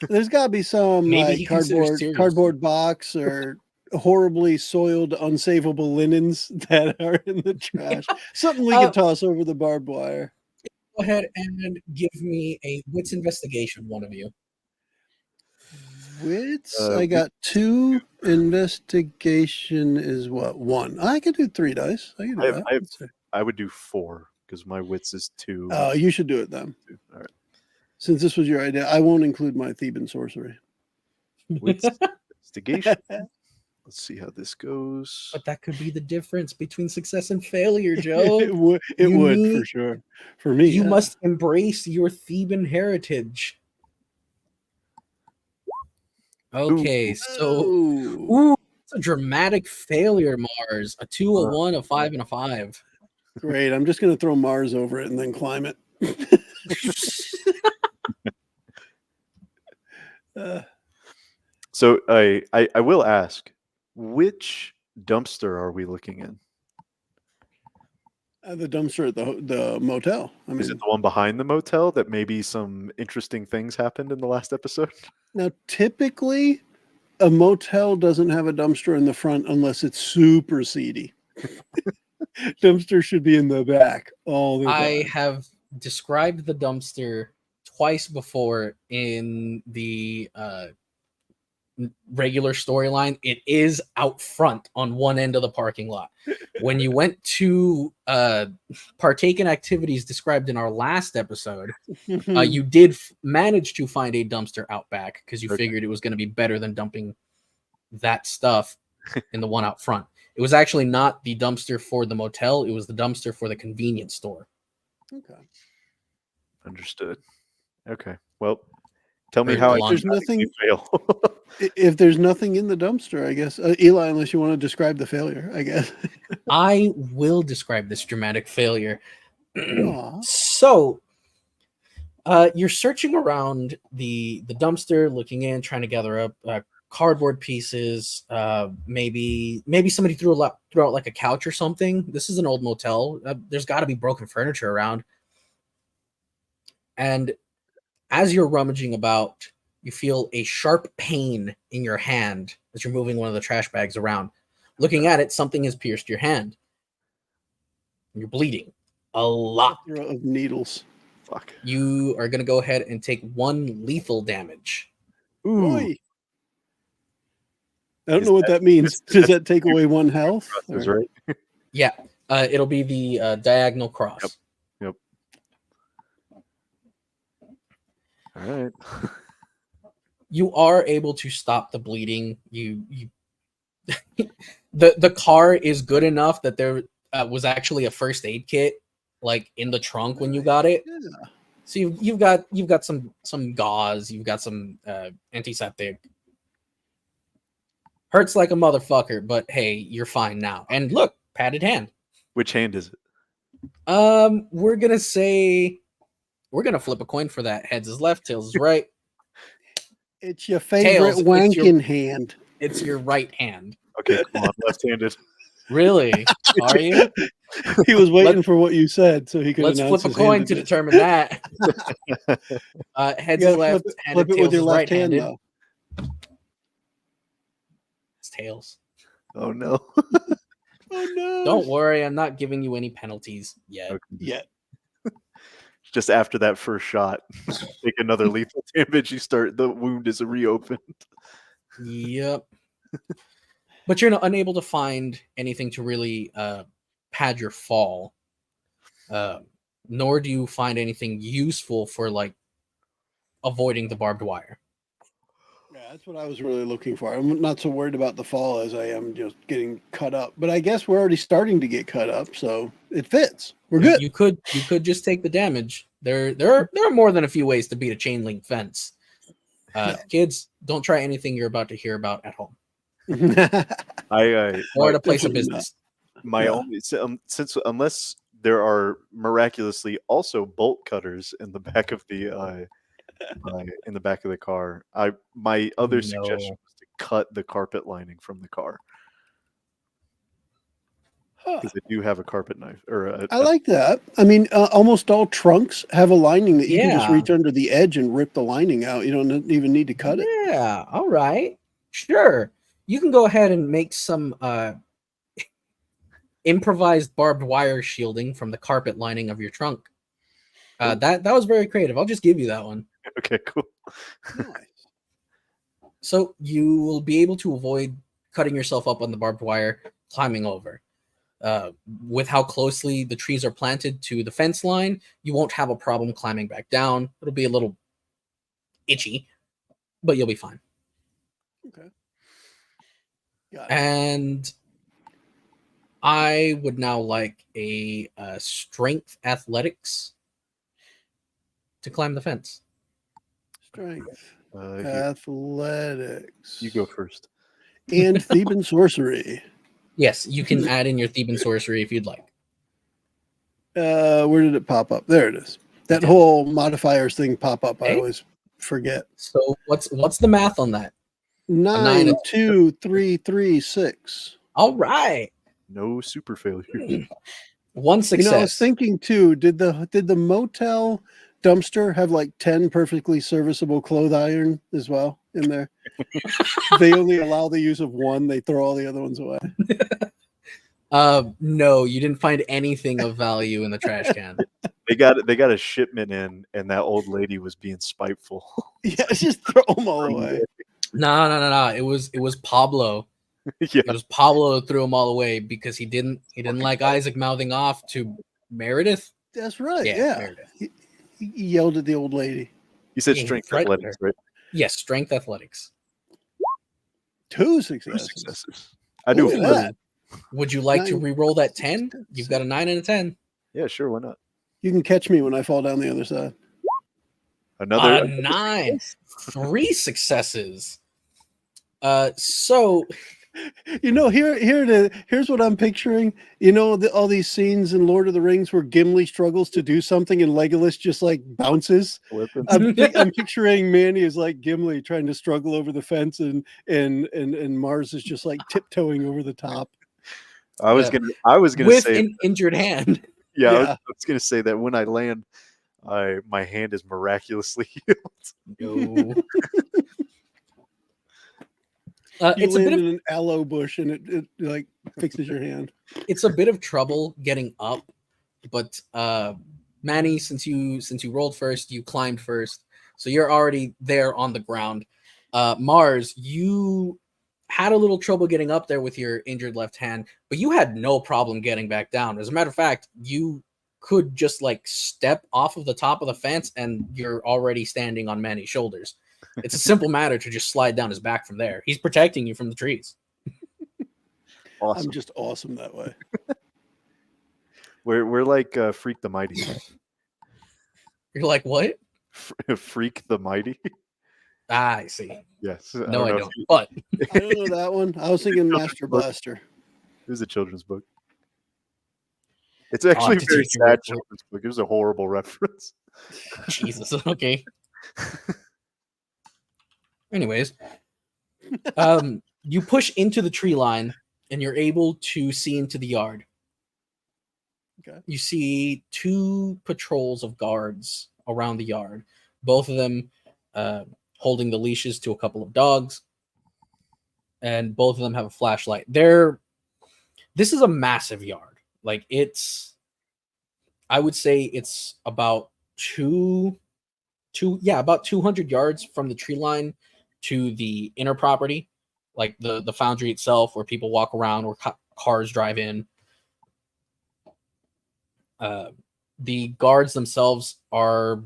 there's got to be some maybe like cardboard box or horribly soiled, unsavable linens that are in the trash. Something we can toss over the barbed wire. Go ahead and give me a wits investigation, one of you. Wits? I got 2. Investigation is what? 1. I could do 3 dice. I can do that. I would do 4 because my wits is 2. Oh, you should do it then. All right. Since this was your idea, I won't include my Theban sorcery. Wits investigation. Let's see how this goes. But that could be the difference between success and failure, Joe. It would for sure. For me, you must embrace your Theban heritage. Okay, so it's a dramatic failure, Mars. A 2, a 1, a 5, and a 5. Great. I'm just going to throw Mars over it and then climb it. So I will ask, which dumpster are we looking in? The dumpster at the motel. Is it the one behind the motel that maybe some interesting things happened in the last episode? Now, typically, a motel doesn't have a dumpster in the front unless it's super seedy. Dumpster should be in the back all the time. I have described the dumpster twice before in the regular storyline. It is out front on one end of the parking lot. When you went to partake in activities described in our last episode, you did manage to find a dumpster out back because you figured it was going to be better than dumping that stuff in the one out front. It was actually not the dumpster for the motel. It was the dumpster for the convenience store. Okay. Understood. Okay. Well, tell me how there's nothing. Fail. If there's nothing in the dumpster, I guess Eli, unless you want to describe the failure, I guess. I will describe this dramatic failure. So, you're searching around the dumpster, looking in, trying to gather up cardboard pieces. Maybe somebody threw out like a couch or something. This is an old motel. There's got to be broken furniture around. And as you're rummaging about, you feel a sharp pain in your hand as you're moving one of the trash bags around. Looking at it, something has pierced your hand. You're bleeding a lot of needles. Fuck. You are going to go ahead and take 1 lethal damage. Ooh. I don't know what that means. Does that take away 1 health? That's right. Yeah. It'll be the diagonal cross. Yep. All right. You are able to stop the bleeding. You The car is good enough that there was actually a first aid kit like in the trunk when you got it. Yeah. So you've got some gauze, you've got some antiseptic. Hurts like a motherfucker, but hey, you're fine now. And look, padded hand. Which hand is it? We're gonna flip a coin for that. Heads is left, tails is right. It's your favorite Tails, wanking hand. It's your right hand. Okay, cool. I'm left-handed. Really? Are you? He was waiting for what you said, so he could. Let's announce flip a his coin to handedness. determine that. Heads You is gotta left, flip it with your left hand, right-handed. though. It's tails. Oh no. Oh no! Don't worry, I'm not giving you any penalties yet. Okay. Yet. Just after that first shot, take another lethal damage. The wound is reopened. Yep. But you're unable to find anything to really pad your fall. Nor do you find anything useful for like avoiding the barbed wire. Yeah, that's what I was really looking for. I'm not so worried about the fall as I am just getting cut up. But I guess we're already starting to get cut up, so it fits. We're good. You could just take the damage. There are more than a few ways to beat a chain link fence. Kids, don't try anything you're about to hear about at home or at a place of business. Only since unless there are miraculously also bolt cutters in the back of the car, my other suggestion was to cut the carpet lining from the car. Because I do have a carpet knife. I like that. I mean, almost all trunks have a lining that you can just reach under the edge and rip the lining out. You don't even need to cut it. Yeah, all right. Sure. You can go ahead and make some improvised barbed wire shielding from the carpet lining of your trunk. That was very creative. I'll just give you that one. Okay, cool. Nice. So you will be able to avoid cutting yourself up on the barbed wire climbing over. With how closely the trees are planted to the fence line, you won't have a problem climbing back down. It'll be a little itchy, but you'll be fine. Okay. Got it. And I would now like a strength athletics to climb the fence. Strength. Athletics. You go first. And Theban sorcery. Yes, you can add in your Theban sorcery if you'd like. Where did it pop up? There it is. That whole modifiers thing pop up. I always forget. So what's the math on that? 9, 2, 3, 3, 6. All right. No super failure. One success. You know, I was thinking too. Did the motel dumpster have like 10 perfectly serviceable clothes iron as well in there? They only allow the use of one. They throw all the other ones away. No, you didn't find anything of value in the trash can. They got a shipment in, and that old lady was being spiteful. Yeah, just throw them all away. No. It was Pablo. Yeah. It was Pablo who threw them all away because he didn't like Isaac mouthing off to Meredith. That's right. Yeah. Yeah. Meredith. He yelled at the old lady. You said strength athletics, right? Yes, strength athletics. 2 successes. I do that. Would you like to re-roll that 10? You've got a 9 and a 10. Yeah, sure. Why not? You can catch me when I fall down the other side. Another 9. 3 successes. So you know, here's what I'm picturing. You know, all these scenes in Lord of the Rings where Gimli struggles to do something and Legolas just like bounces. I'm picturing Manny as like Gimli trying to struggle over the fence, and Mars is just like tiptoeing over the top. I was gonna with say an injured hand. Yeah, I was gonna say that when I land, my hand is miraculously healed. No. You land in an aloe bush and it like fixes your hand. It's a bit of trouble getting up, but Manny, since you rolled first, you climbed first, so you're already there on the ground. Mars, you had a little trouble getting up there with your injured left hand, but you had no problem getting back down. As a matter of fact, you could just like step off of the top of the fence and you're already standing on Manny's shoulders. It's a simple matter to just slide down his back from there. He's protecting you from the trees. awesome. I'm just awesome that way. We're like Freak the Mighty. You're like, what? Freak the Mighty. Ah, I see. Yes. No, I don't. But I don't know that one. I was thinking Master Blaster. It was a children's book. It's actually a very sad children's book. It was a horrible reference. Jesus. Okay. Anyways, you push into the tree line and you're able to see into the yard. Okay. You see 2 patrols of guards around the yard, both of them holding the leashes to a couple of dogs, and both of them have a flashlight. This is a massive yard. Like I would say it's about about 200 yards from the tree line to the inner property, like the foundry itself, where people walk around or cars drive in. The guards themselves are,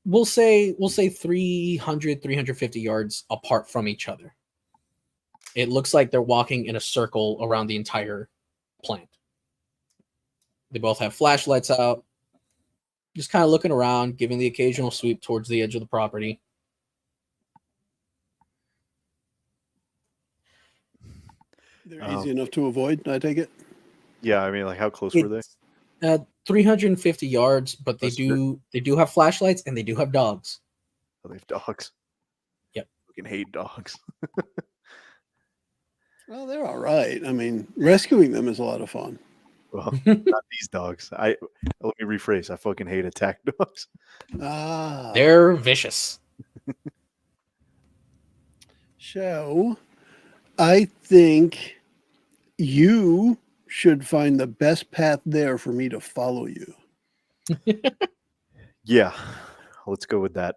we'll say 350 yards apart from each other. It looks like they're walking in a circle around the entire plant. They both have flashlights out, just kind of looking around, giving the occasional sweep towards the edge of the property. They're easy enough to avoid, I take it? Yeah, I mean, like, how close were they? 350 yards, but they do have flashlights and they do have dogs. Oh, they have dogs. Yep. I fucking hate dogs. Well, they're all right. I mean, rescuing them is a lot of fun. Well, not these dogs. Let me rephrase. I fucking hate attack dogs. They're vicious. So, I think you should find the best path there for me to follow you. Yeah, let's go with that.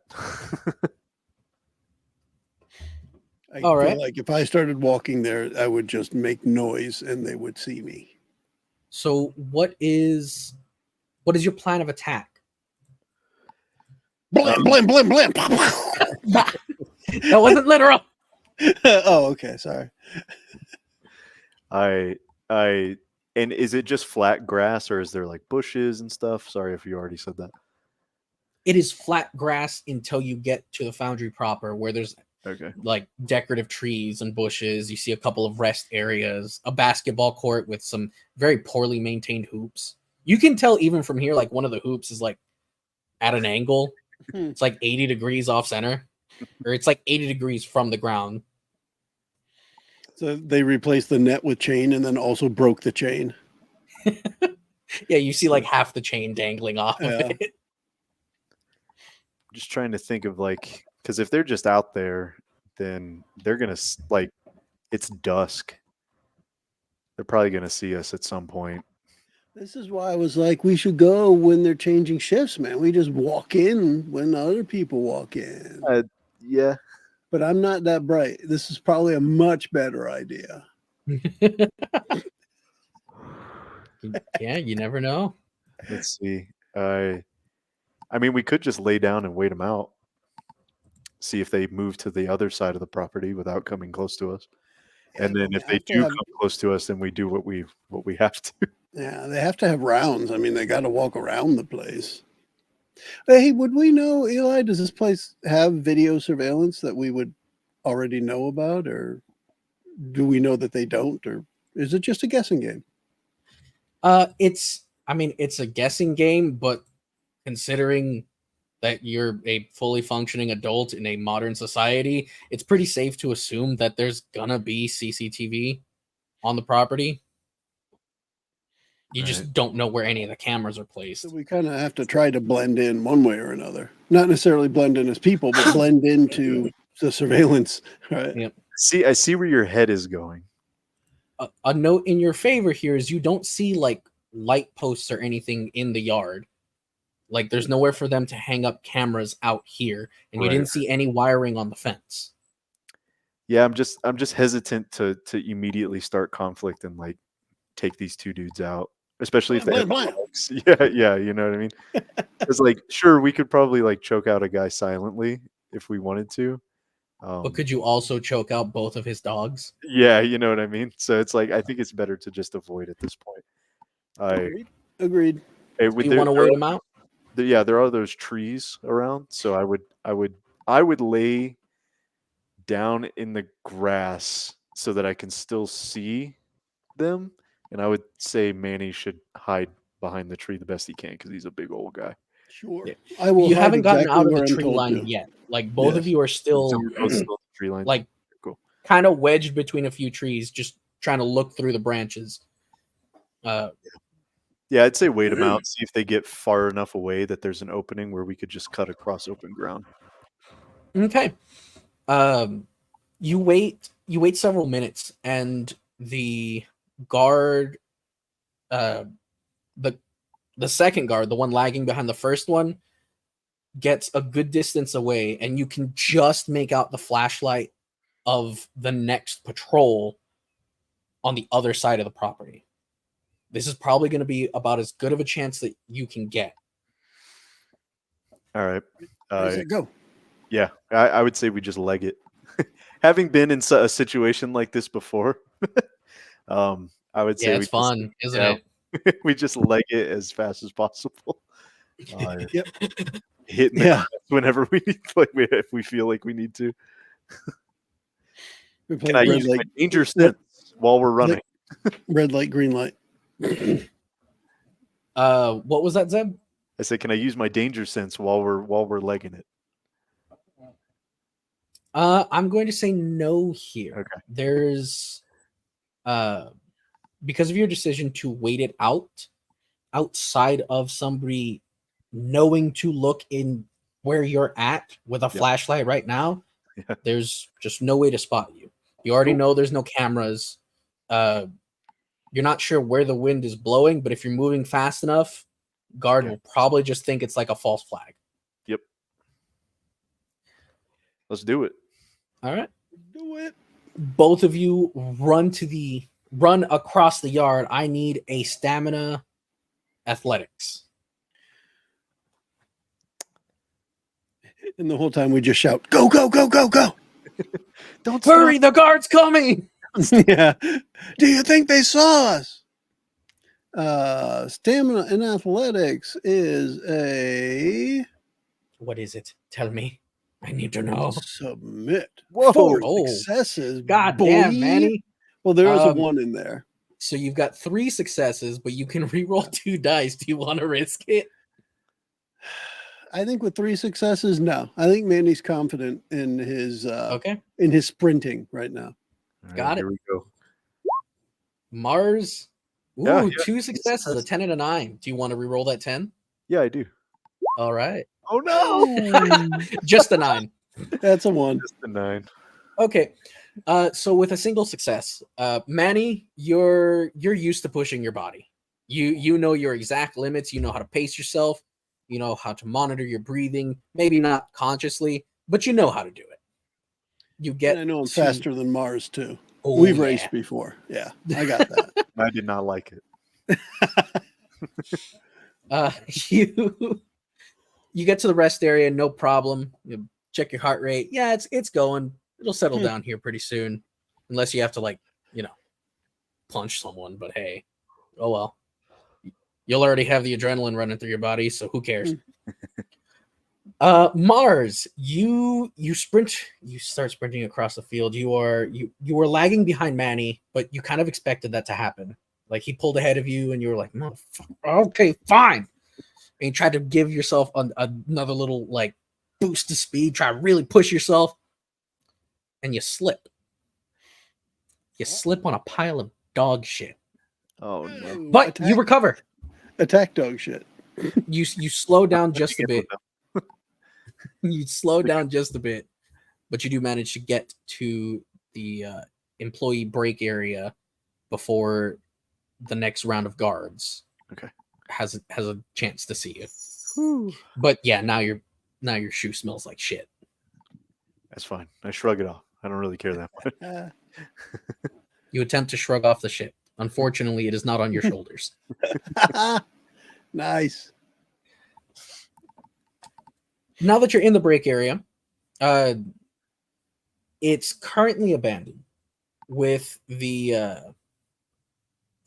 I All feel right. like if I started walking there, I would just make noise and they would see me. So what is your plan of attack? Blam, blam, blam, blam. That wasn't literal. Oh, okay. Sorry. And is it just flat grass or is there like bushes and stuff? Sorry if you already said that. It is flat grass until you get to the foundry proper, where there's like decorative trees and bushes. You see a couple of rest areas, a basketball court with some very poorly maintained hoops. You can tell even from here, like one of the hoops is like at an angle. It's like 80 degrees off center, or it's like 80 degrees from the ground. So they replaced the net with chain and then also broke the chain. Yeah, you see like half the chain dangling off of it. Just trying to think of like, because if they're just out there, then they're going to, like, it's dusk. They're probably going to see us at some point. This is why I was like, we should go when they're changing shifts, man. We just walk in when other people walk in. Yeah. But I'm not that bright. This is probably a much better idea. Yeah, you never know. Let's see. I mean, we could just lay down and wait them out. See if they move to the other side of the property without coming close to us. Yeah, and then if they do come close to us, then we do what we have to. Yeah, they have to have rounds. I mean, they got to walk around the place. Hey, would we know, Eli, does this place have video surveillance that we would already know about? Or do we know that they don't? Or is it just a guessing game? It's a guessing game, but considering that you're a fully functioning adult in a modern society, it's pretty safe to assume that there's gonna be CCTV on the property. You just don't know where any of the cameras are placed. So we kind of have to try to blend in one way or another. Not necessarily blend in as people, but blend into the surveillance, right? Yep. I see where your head is going. A note in your favor here is you don't see like light posts or anything in the yard. Like there's nowhere for them to hang up cameras out here, and you didn't see any wiring on the fence. Yeah, I'm just hesitant to immediately start conflict and like take these two dudes out, especially if they have dogs. Yeah, you know what I mean? It's like, sure, we could probably like choke out a guy silently if we wanted to, But could you also choke out both of his dogs? Yeah, you know what I mean. So it's like I think it's better to just avoid at this point. Agreed. Do you want to wait him out? There are those trees around, so I would lay down in the grass so that I can still see them, and I would say Manny should hide behind the tree the best he can because he's a big old guy. Sure. Yeah. I will. You haven't gotten exactly out of where the I'm tree told line to. yet. Like both of Yes. you are still So we're both still at the tree line. like Cool. kind of wedged between a few trees, just trying to look through the branches. Yeah, I'd say wait them out, see if they get far enough away that there's an opening where we could just cut across open ground. Okay. You wait several minutes, and the guard, the second guard, the one lagging behind the first one, gets a good distance away, and you can just make out the flashlight of the next patrol on the other side of the property. This is probably going to be about as good of a chance that you can get. All right. Where's it go? Yeah, I would say we just leg it. Having been in a situation like this before, I would say it's fun, isn't it? We just leg it as fast as possible. Yep. Hitting the grass whenever we need, if we feel like we need to. Can I use my danger sense while we're running? Red light, green light. What was that, Zeb? I said, can I use my danger sense while we're legging it? I'm going to say no here. Okay. There's because of your decision to wait it out outside of somebody knowing to look in where you're at with a flashlight right now, there's just no way to spot you. You already know there's no cameras. You're not sure where the wind is blowing, but if you're moving fast enough, guard will probably just think it's like a false flag. Yep. Let's do it. All right. Do it. Both of you run across the yard. I need a stamina athletics. And the whole time we just shout, go, go, go, go, go. Don't hurry, the guard's coming. Yeah. Do you think they saw us? Stamina and athletics is a... What is it? Tell me. I need to know. Submit. Whoa. 4 successes. God damn, Manny. Well, there is a 1 in there. So you've got 3 successes, but you can reroll 2 dice. Do you want to risk it? I think with 3 successes, no. I think Manny's confident in his in his sprinting right now. Right, got it. Here we go. Mars. Ooh, Yeah, 2 successes, a 10 and a 9. Do you want to reroll that 10? Yeah, I do. All right. Oh no! Just a 9. That's a 1. Just a 9. Okay. So with a single success, Manny, you're used to pushing your body. You know your exact limits. You know how to pace yourself. You know how to monitor your breathing. Maybe not consciously, but you know how to do it. You get. And I know I'm faster than Mars too. Oh, We've raced before. Yeah, I got that. I did not like it. You get to the rest area, no problem. You check your heart rate. Yeah, it's going. It'll settle down here pretty soon, unless you have to punch someone. But hey, oh well. You'll already have the adrenaline running through your body, so who cares? Mars, you sprint. You start sprinting across the field. You were lagging behind Manny, but you kind of expected that to happen. Like he pulled ahead of you, and you were like, "Okay, fine." And you tried to give yourself another little boost to speed. Try to really push yourself, and you slip. You slip on a pile of dog shit. Oh no! But you recover. Attack dog shit. You slow down just a bit. You slow down just a bit, but you do manage to get to the employee break area before the next round of guards. Okay, has a chance to see you. Whew. But yeah, now your shoe smells like shit. That's fine. I shrug it off. I don't really care that much. You attempt to shrug off the shit. Unfortunately, it is not on your shoulders. Nice. Now that you're in the break area, It's currently abandoned, with the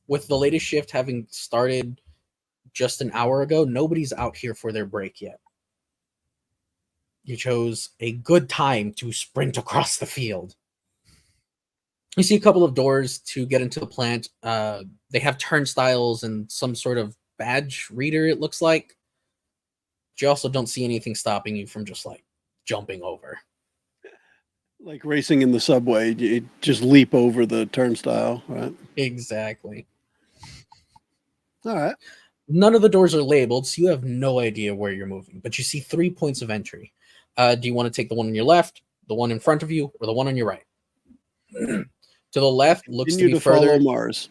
latest shift having started just an hour ago. Nobody's out here for their break yet. You chose a good time to sprint across the field. You see a couple of doors to get into the plant. They have turnstiles and some sort of badge reader, it looks like. But you also don't see anything stopping you from just like jumping over. Like racing in the subway, you just leap over the turnstile, right? Exactly. All right. None of the doors are labeled, so you have no idea where you're moving. But you see 3 points of entry. Do you want to take the one on your left, the one in front of you, or the one on your right? To the left looks to be further. Follow Mars.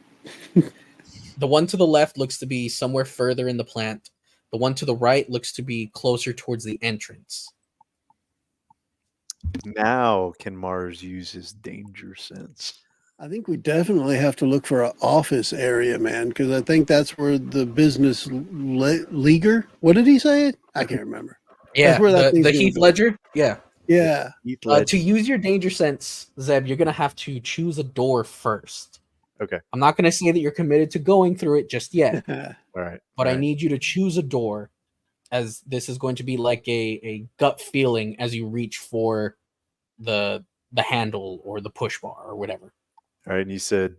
The one to the left looks to be somewhere further in the plant. The one to the right looks to be closer towards the entrance. Now can Mars use his danger sense? I think we definitely have to look for an office area, man, because I think that's where the business leaguer. What did he say? I can't remember. Yeah, that's where that the Heath Ledger. Yeah. Yeah. To use your danger sense, Zeb, you're going to have to choose a door first. Okay. I'm not going to say that you're committed to going through it just yet. All right. But I need you to choose a door, as this is going to be like a gut feeling as you reach for the handle or the push bar or whatever. All right. And you said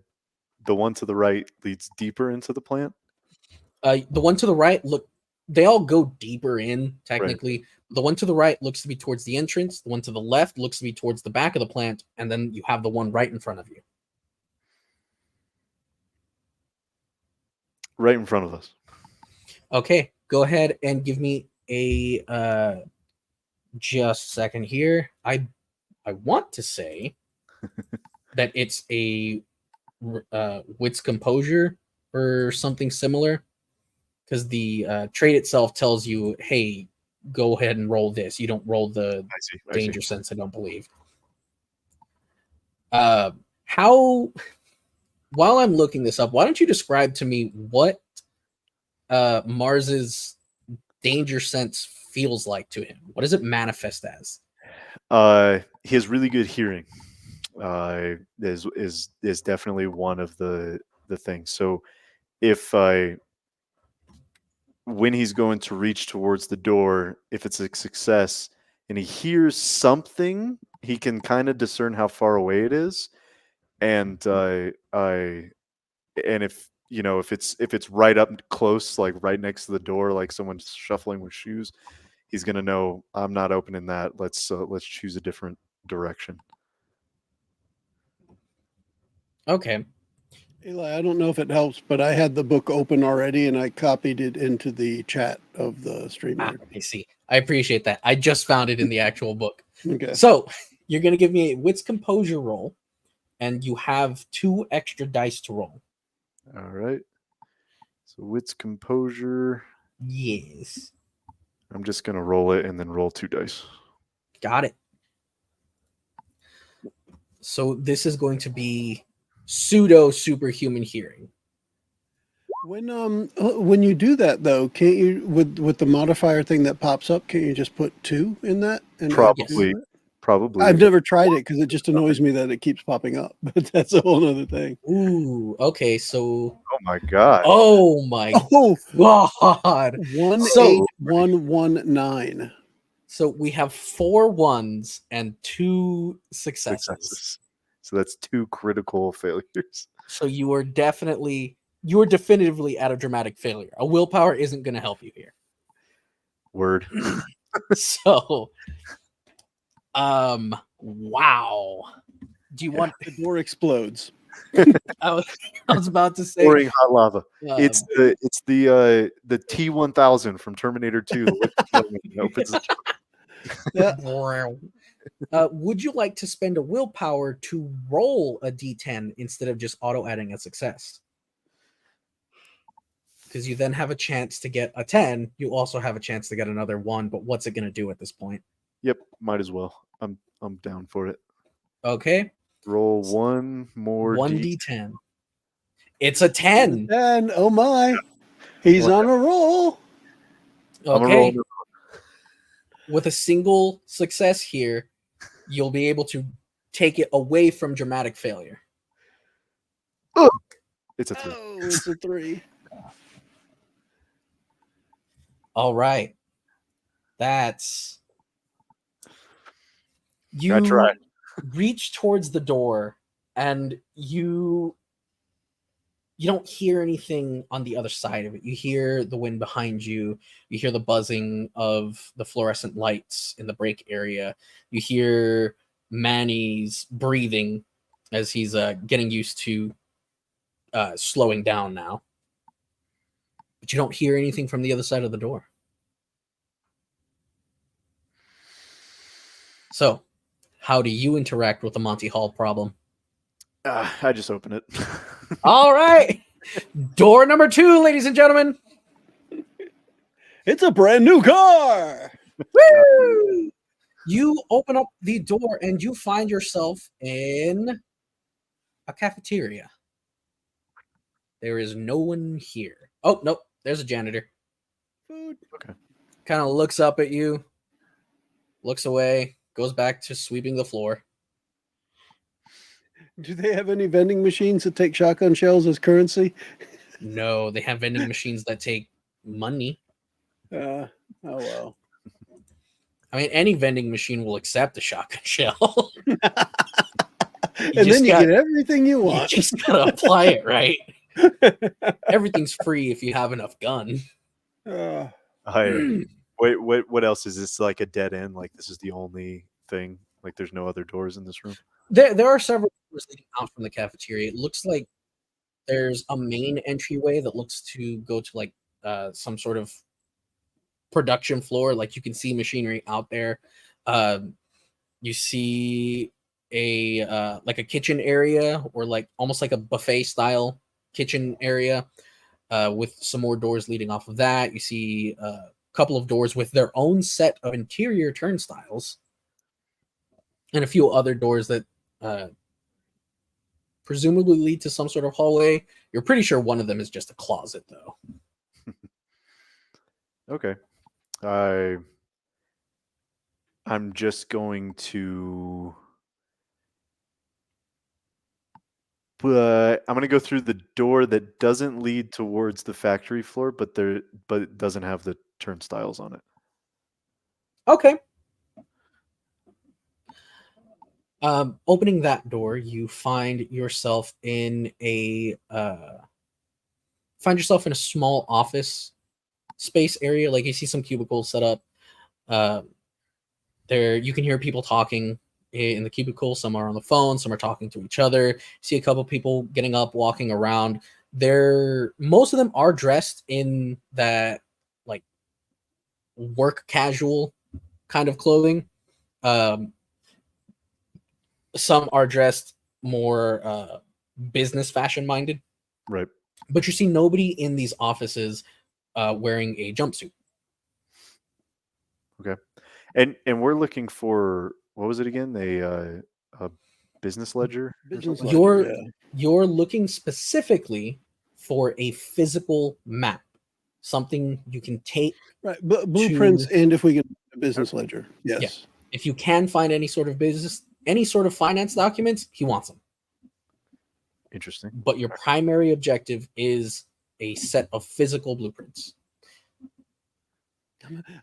the one to the right leads deeper into the plant? The one to the right, look, they all go deeper in, technically. Right. The one to the right looks to be towards the entrance. The one to the left looks to be towards the back of the plant. And then you have the one right in front of you. Right in front of us. Okay. Go ahead and give me a just a second here. I want to say that it's a wits composure or something similar, because the trait itself tells you, hey, go ahead and roll this. You don't roll the danger sense, I don't believe. While I'm looking this up, why don't you describe to me what Mars's danger sense feels like to him? What does it manifest as? He has really good hearing. Is definitely one of the things. So if when he's going to reach towards the door, if it's a success and he hears something, he can kind of discern how far away it is. And if it's right up close, like right next to the door, like someone's shuffling with shoes, he's gonna know I'm not opening that. Let's choose a different direction. Okay. Eli, I don't know if it helps, but I had the book open already and I copied it into the chat of the stream. I see. I appreciate that. I just found it in the actual book. Okay. So you're going to give me a wits composure roll, and you have 2 extra dice to roll. All right. So wits composure. Yes. I'm just going to roll it and then roll 2 dice. Got it. So this is going to be pseudo superhuman hearing. When you do that though, can't you with the modifier thing that pops up? Can't you just put 2 in that? And probably. I've never tried it because it just annoys me that it keeps popping up. But that's a whole other thing. Ooh. Okay. So. Oh my god. Oh my god. 18119. So we have 4 1s and 2 successes. So that's 2 critical failures. So you are definitively at a dramatic failure. A willpower isn't going to help you here. Word. So, wow. Do you want the door explodes? I was about to say pouring hot lava. It's the T-1000 from Terminator 2. Would you like to spend a willpower to roll a D10 instead of just auto adding a success? Because you then have a chance to get a 10. You also have a chance to get another 1. But what's it going to do at this point? Yep, might as well. I'm down for it. Okay. Roll 1 more 1 D10. It's a 10. 10. Oh my. He's on a roll. Okay. With a single success here, you'll be able to take it away from dramatic failure. It's a 3. Oh, it's a 3. All right. That's you That's right. reach towards the door and you don't hear anything on the other side of it. You hear the wind behind you. You hear the buzzing of the fluorescent lights in the break area. You hear Manny's breathing as he's getting used to slowing down now. But you don't hear anything from the other side of the door. So, how do you interact with the Monty Hall problem? I just open it. All right. Door number 2, ladies and gentlemen. It's a brand new car. Woo! You open up the door and you find yourself in a cafeteria. There is no one here. Oh, nope. There's a janitor. Food. Okay. Kind of looks up at you, looks away, goes back to sweeping the floor. Do they have any vending machines that take shotgun shells as currency? No, they have vending machines that take money. Oh, well. I mean, any vending machine will accept a shotgun shell. And then you get everything you want. You just gotta apply it, right? Everything's free if you have enough gun. Wait, what else is this? Like a dead end? Like this is the only thing? Like there's no other doors in this room? There are several doors leading out from the cafeteria. It looks like there's a main entryway that looks to go to like some sort of production floor. Like you can see machinery out there. You see a like a kitchen area or like almost like a buffet style kitchen area with some more doors leading off of that. You see a couple of doors with their own set of interior turnstiles and a few other doors that presumably lead to some sort of hallway. You're pretty sure one of them is just a closet, though. Okay. I'm just going to... I'm going to go through the door that doesn't lead towards the factory floor, but it doesn't have the turnstiles on it. Okay. Opening that door, you find yourself in a small office space area. Like you see some cubicles set up. There you can hear people talking in the cubicle. Some are on the phone, some are talking to each other. See a couple people getting up, walking around. Most of them are dressed in that like work casual kind of clothing. Some are dressed more business fashion minded. Right. But you see nobody in these offices wearing a jumpsuit. Okay. And we're looking for, what was it again? A business ledger? Business ledger, You're looking specifically for a physical map. Something you can take. Right. Blueprints and if we get a business ledger. Yes. Yeah. If you can find any sort of business, any sort of finance documents, he wants them. Interesting. But your primary objective is a set of physical blueprints.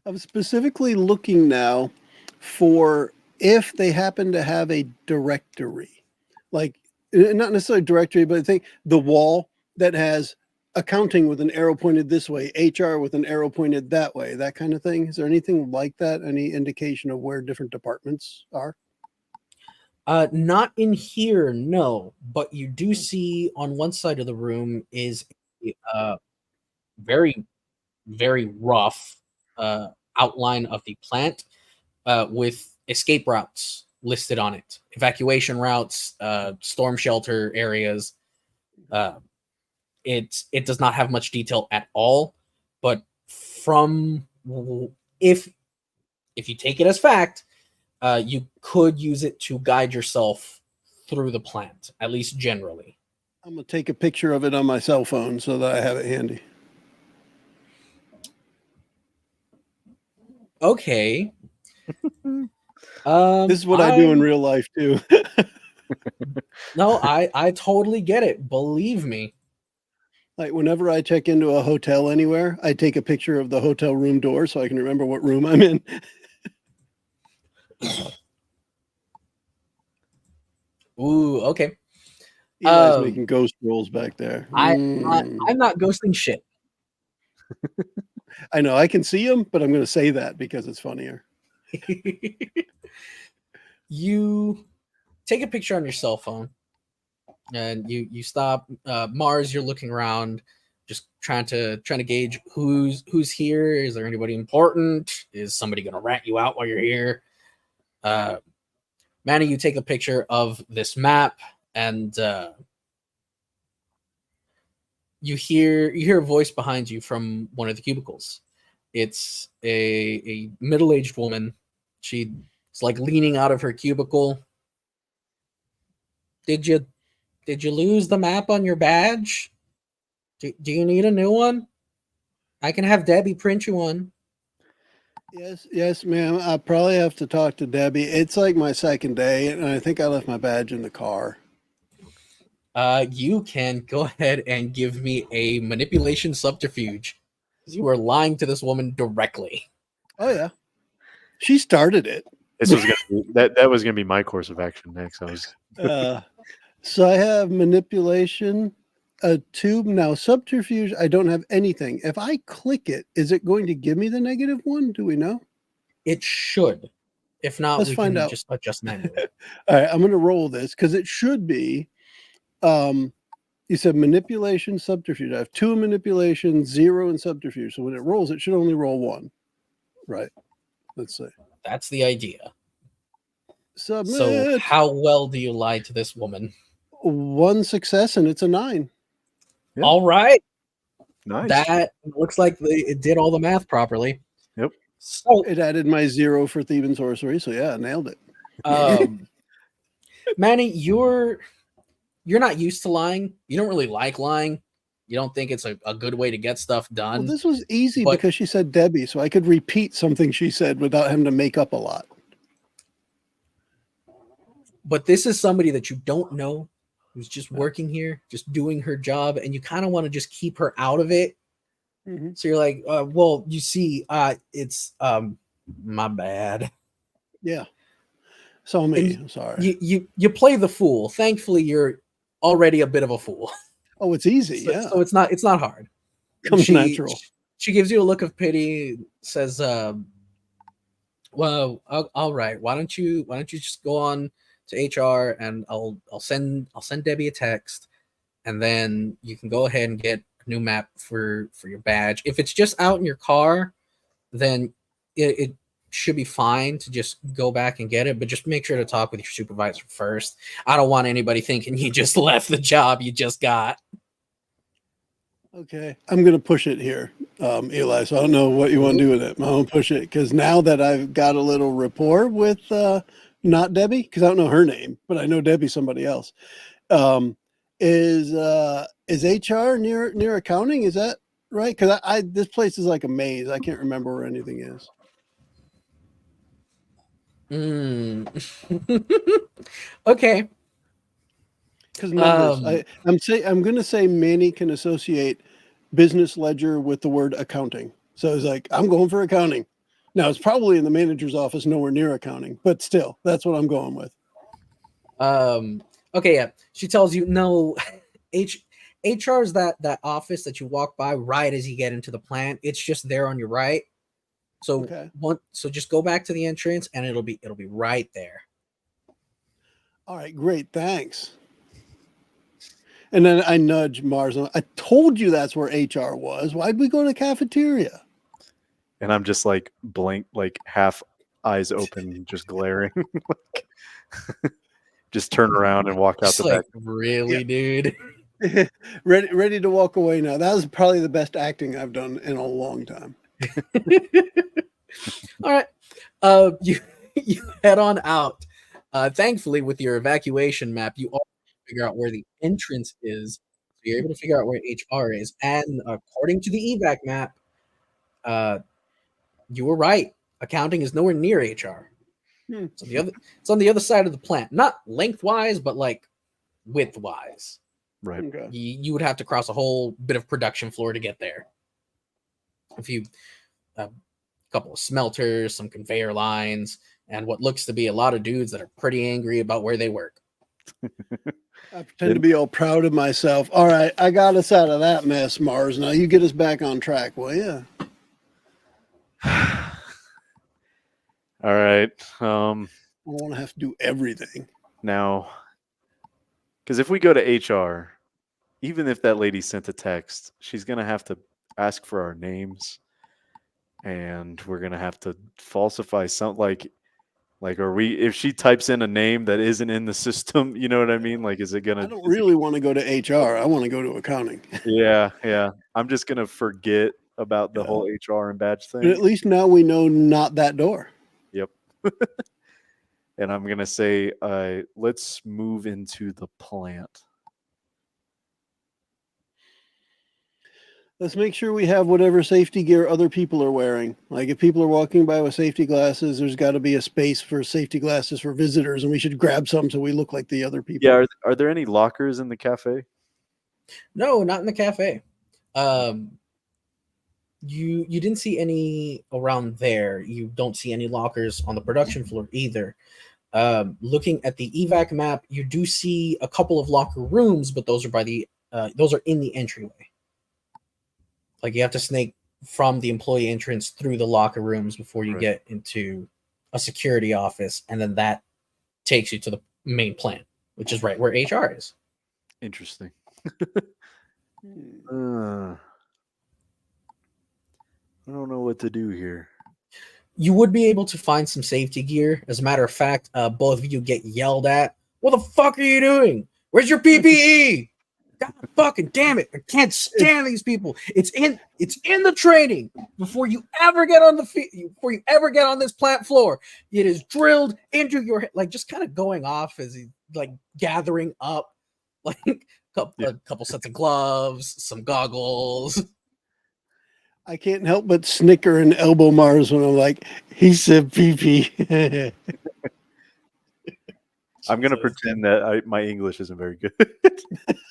I'm specifically looking now for if they happen to have a directory, like not necessarily directory, but I think the wall that has accounting with an arrow pointed this way, HR with an arrow pointed that way, that kind of thing. Is there anything like that? Any indication of where different departments are? Not in here, no. But you do see on one side of the room is a very, very rough outline of the plant with escape routes listed on it, evacuation routes, storm shelter areas. It does not have much detail at all, but if you take it as fact, you could use it to guide yourself through the plant, at least generally. I'm going to take a picture of it on my cell phone so that I have it handy. Okay. This is what I do in real life too. No, I totally get it. Believe me. Like whenever I check into a hotel anywhere, I take a picture of the hotel room door so I can remember what room I'm in. Ooh, okay. Eli's making ghost rolls back there. I'm not ghosting shit. I know I can see him, but I'm going to say that because it's funnier. You take a picture on your cell phone, and you stop. Mars, you're looking around, just trying to gauge who's here. Is there anybody important? Is somebody going to rat you out while you're here? Manny, you take a picture of this map, and you hear a voice behind you from one of the cubicles. It's a middle-aged woman. She's like leaning out of her cubicle. Did you lose the map on your badge? Do you need a new one? I can have Debbie print you one. Yes, ma'am. I probably have to talk to Debbie. It's like my second day, and I think I left my badge in the car. You can go ahead and give me a manipulation subterfuge. You are lying to this woman directly. Oh yeah, she started it. This was gonna be, that was gonna be my course of action next. So I have manipulation, a tube now subterfuge. I don't have anything. If I click it, is it going to give me the -1? Do we know? It should. If not, Let's we find can out. just adjust manually. All right, I'm going to roll this because it should be. You said manipulation, subterfuge. I have 2 in manipulation, 0 in subterfuge. So when it rolls, it should only roll 1. Right. Let's see. That's the idea. Submit. So how well do you lie to this woman? 1 success and it's a 9. Yep. All right. Nice. That looks like it did all the math properly. Yep. So it added my 0 for thief and sorcery. So yeah, I nailed it. Manny, you're not used to lying. You don't really like lying. You don't think it's a good way to get stuff done. Well, this was easy because she said Debbie, so I could repeat something she said without having to make up a lot. But this is somebody that you don't know, who's just working here, just doing her job, and you kind of want to just keep her out of it. Mm-hmm. So you're like, well, you see, it's my bad. Yeah. So I'm sorry. You play the fool. Thankfully, you're already a bit of a fool. Oh, it's easy. So it's not hard. Comes natural. She gives you a look of pity, says, well, all right. Why don't you just go on to HR and I'll send Debbie a text, and then you can go ahead and get a new map for your badge. If it's just out in your car, then it should be fine to just go back and get it, but just make sure to talk with your supervisor first. I don't want anybody thinking you just left the job you just got. Okay, I'm going to push it here, Eli, so I don't know what you want to do with it. I'm going to push it because now that I've got a little rapport with not Debbie, because I don't know her name, but I know Debbie somebody else, is HR near accounting? Is that right? Because this place is like a maze. I can't remember where anything is. Okay. Because numbers, I'm going to say Manny can associate business ledger with the word accounting. So it's like, I'm going for accounting. Now it's probably in the manager's office, nowhere near accounting, but still, that's what I'm going with. Okay, yeah. She tells you no. HR is that office that you walk by right as you get into the plant. It's just there on your right. So so just go back to the entrance and it'll be right there. All right, great, thanks. And then I nudge Mars. I told you that's where HR was. Why'd we go to the cafeteria? And I'm just like blank, like half eyes open, just glaring. Just turn around and walk out the back. Really, dude? ready to walk away now. That was probably the best acting I've done in a long time. All right. You head on out. Thankfully, with your evacuation map, you all figure out where the entrance is. So you're able to figure out where HR is. And according to the evac map, you were right. Accounting is nowhere near HR. It's on the other side of the plant, not lengthwise, but like widthwise. Right. Okay. You would have to cross a whole bit of production floor to get there. A couple of smelters, some conveyor lines, and what looks to be a lot of dudes that are pretty angry about where they work. I pretend to be all proud of myself. All right, I got us out of that mess, Mars. Now you get us back on track, will you? All right. I don't want to have to do everything. Now, because if we go to HR, even if that lady sent a text, she's going to have to ask for our names, and we're going to have to falsify something like are we, if she types in a name that isn't in the system, you know what I mean? Like, is it going to, I don't really want to go to HR. I want to go to accounting. yeah. I'm just going to forget about the whole HR and badge thing. But at least now we know not that door. Yep. And I'm going to say, let's move into the plant. Let's make sure we have whatever safety gear other people are wearing. Like if people are walking by with safety glasses, there's got to be a space for safety glasses for visitors, and we should grab some so we look like the other people. Yeah. Are there any lockers in the cafe? No, not in the cafe. You didn't see any around there. You don't see any lockers on the production floor either. Looking at the evac map, you do see a couple of locker rooms, but those are in the entryway. Like you have to snake from the employee entrance through the locker rooms before you get into a security office, and then that takes you to the main plant, which is right where HR is. Interesting. I don't know what to do here. You would be able to find some safety gear. As a matter of fact, both of you get yelled at. What the fuck are you doing? Where's your PPE? God fucking damn it. I can't stand these people. It's in the training before you ever get on this plant floor. It is drilled into your head, like just kind of going off as he like gathering up like a couple sets of gloves, some goggles. I can't help but snicker and elbow Mars when I'm like, he said pee-pee. I'm going to pretend that my English isn't very good.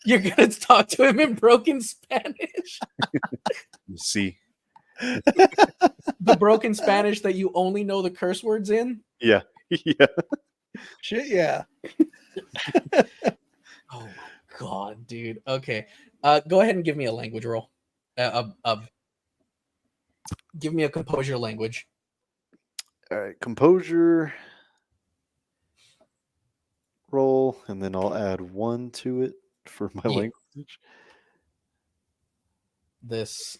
You're going to talk to him in broken Spanish? You see. The broken Spanish that you only know the curse words in? Yeah. Shit, yeah. Oh, my God, dude. Okay. Go ahead and give me a language roll. Give me a composure language. All right. Composure roll, and then I'll add 1 to it for my language. This,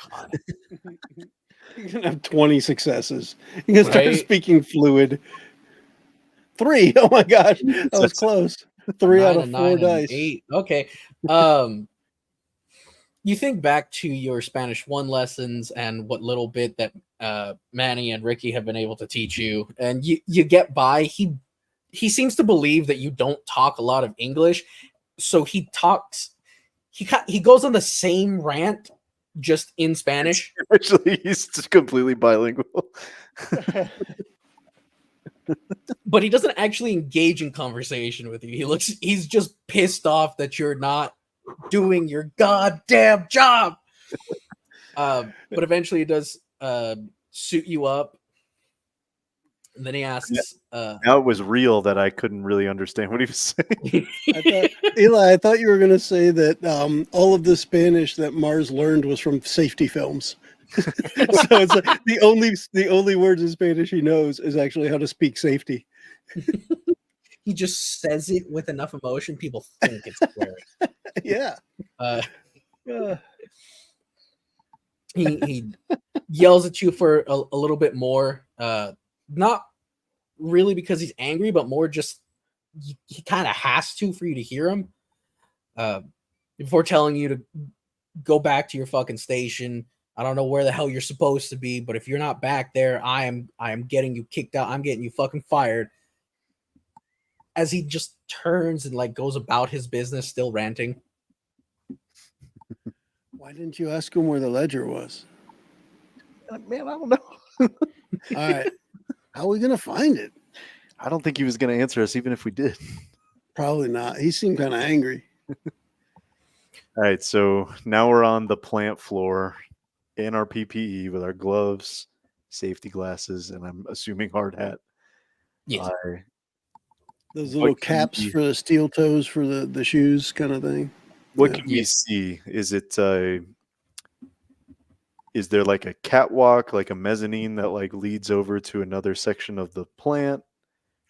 God. You're going to have 20 successes. You're going to start speaking fluid. 3. Oh my gosh. That was close. 3 out of 4 dice. 8. Okay. You think back to your Spanish 1 lessons and what little bit that Manny and Ricky have been able to teach you, and you get by. He seems to believe that you don't talk a lot of English, so he talks. He goes on the same rant, just in Spanish. Actually, he's just completely bilingual. But he doesn't actually engage in conversation with you. He's just pissed off that you're not doing your goddamn job. But eventually he does suit you up. And then he asks, now it was real that I couldn't really understand what he was saying. Eli, I thought you were going to say that all of the Spanish that Mars learned was from safety films. So it's like the only words in Spanish he knows is actually how to speak safety. He just says it with enough emotion, people think it's hilarious. Yeah. He yells at you for a little bit more. Not really because he's angry, but more just he kind of has to for you to hear him. Before telling you to go back to your fucking station. I don't know where the hell you're supposed to be, but if you're not back there, I am getting you kicked out. I'm getting you fucking fired. As he just turns and like goes about his business, still ranting. Why didn't you ask him where the ledger was? Man, I don't know. All right. How are we going to find it? I don't think he was going to answer us even if we did. Probably not. He seemed kind of angry. All right, so now we're on the plant floor in our PPE with our gloves, safety glasses, and I'm assuming hard hat. Yes. Those little caps for the steel toes for the shoes kind of thing. What can we see? Is it is there like a catwalk, like a mezzanine that like leads over to another section of the plant?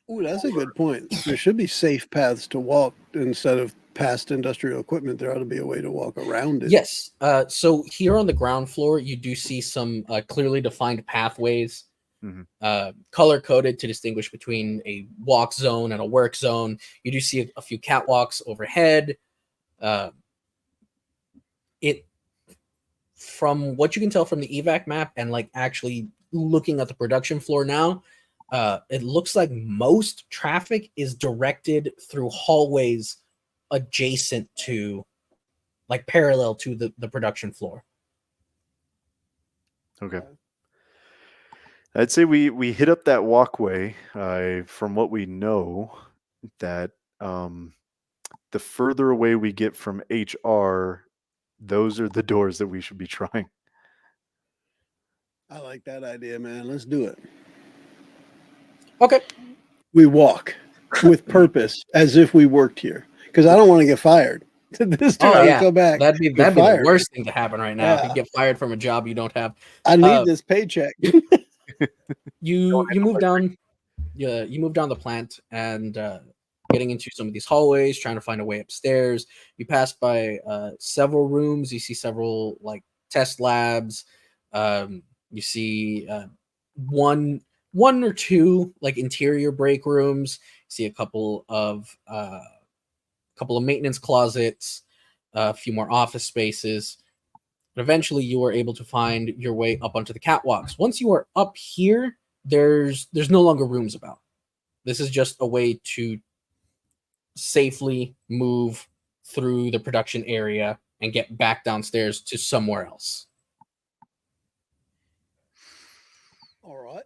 Ooh, that's a good point. There should be safe paths to walk instead of past industrial equipment. There ought to be a way to walk around it. Yes. So here on the ground floor, you do see some clearly defined pathways, color coded to distinguish between a walk zone and a work zone. You do see a few catwalks overhead. From what you can tell from the evac map and like actually looking at the production floor now, it looks like most traffic is directed through hallways adjacent to, like parallel to the production floor. Okay. I'd say we hit up that walkway. From what we know, that the further away we get from HR, those are the doors that we should be trying. I like that idea, man. Let's do it. Okay. We walk with purpose as if we worked here, because I don't want to get fired. This time I go back. That'd be the worst thing to happen right now. If you get fired from a job you don't have. I need this paycheck. You move down. You move down the plant and getting into some of these hallways, trying to find a way upstairs. You pass by several rooms. You see several like test labs. You see one or two like interior break rooms. You see a couple of maintenance closets, a few more office spaces. But eventually you are able to find your way up onto the catwalks. Once you are up here, there's no longer rooms about. This is just a way to safely move through the production area and get back downstairs to somewhere else. All right.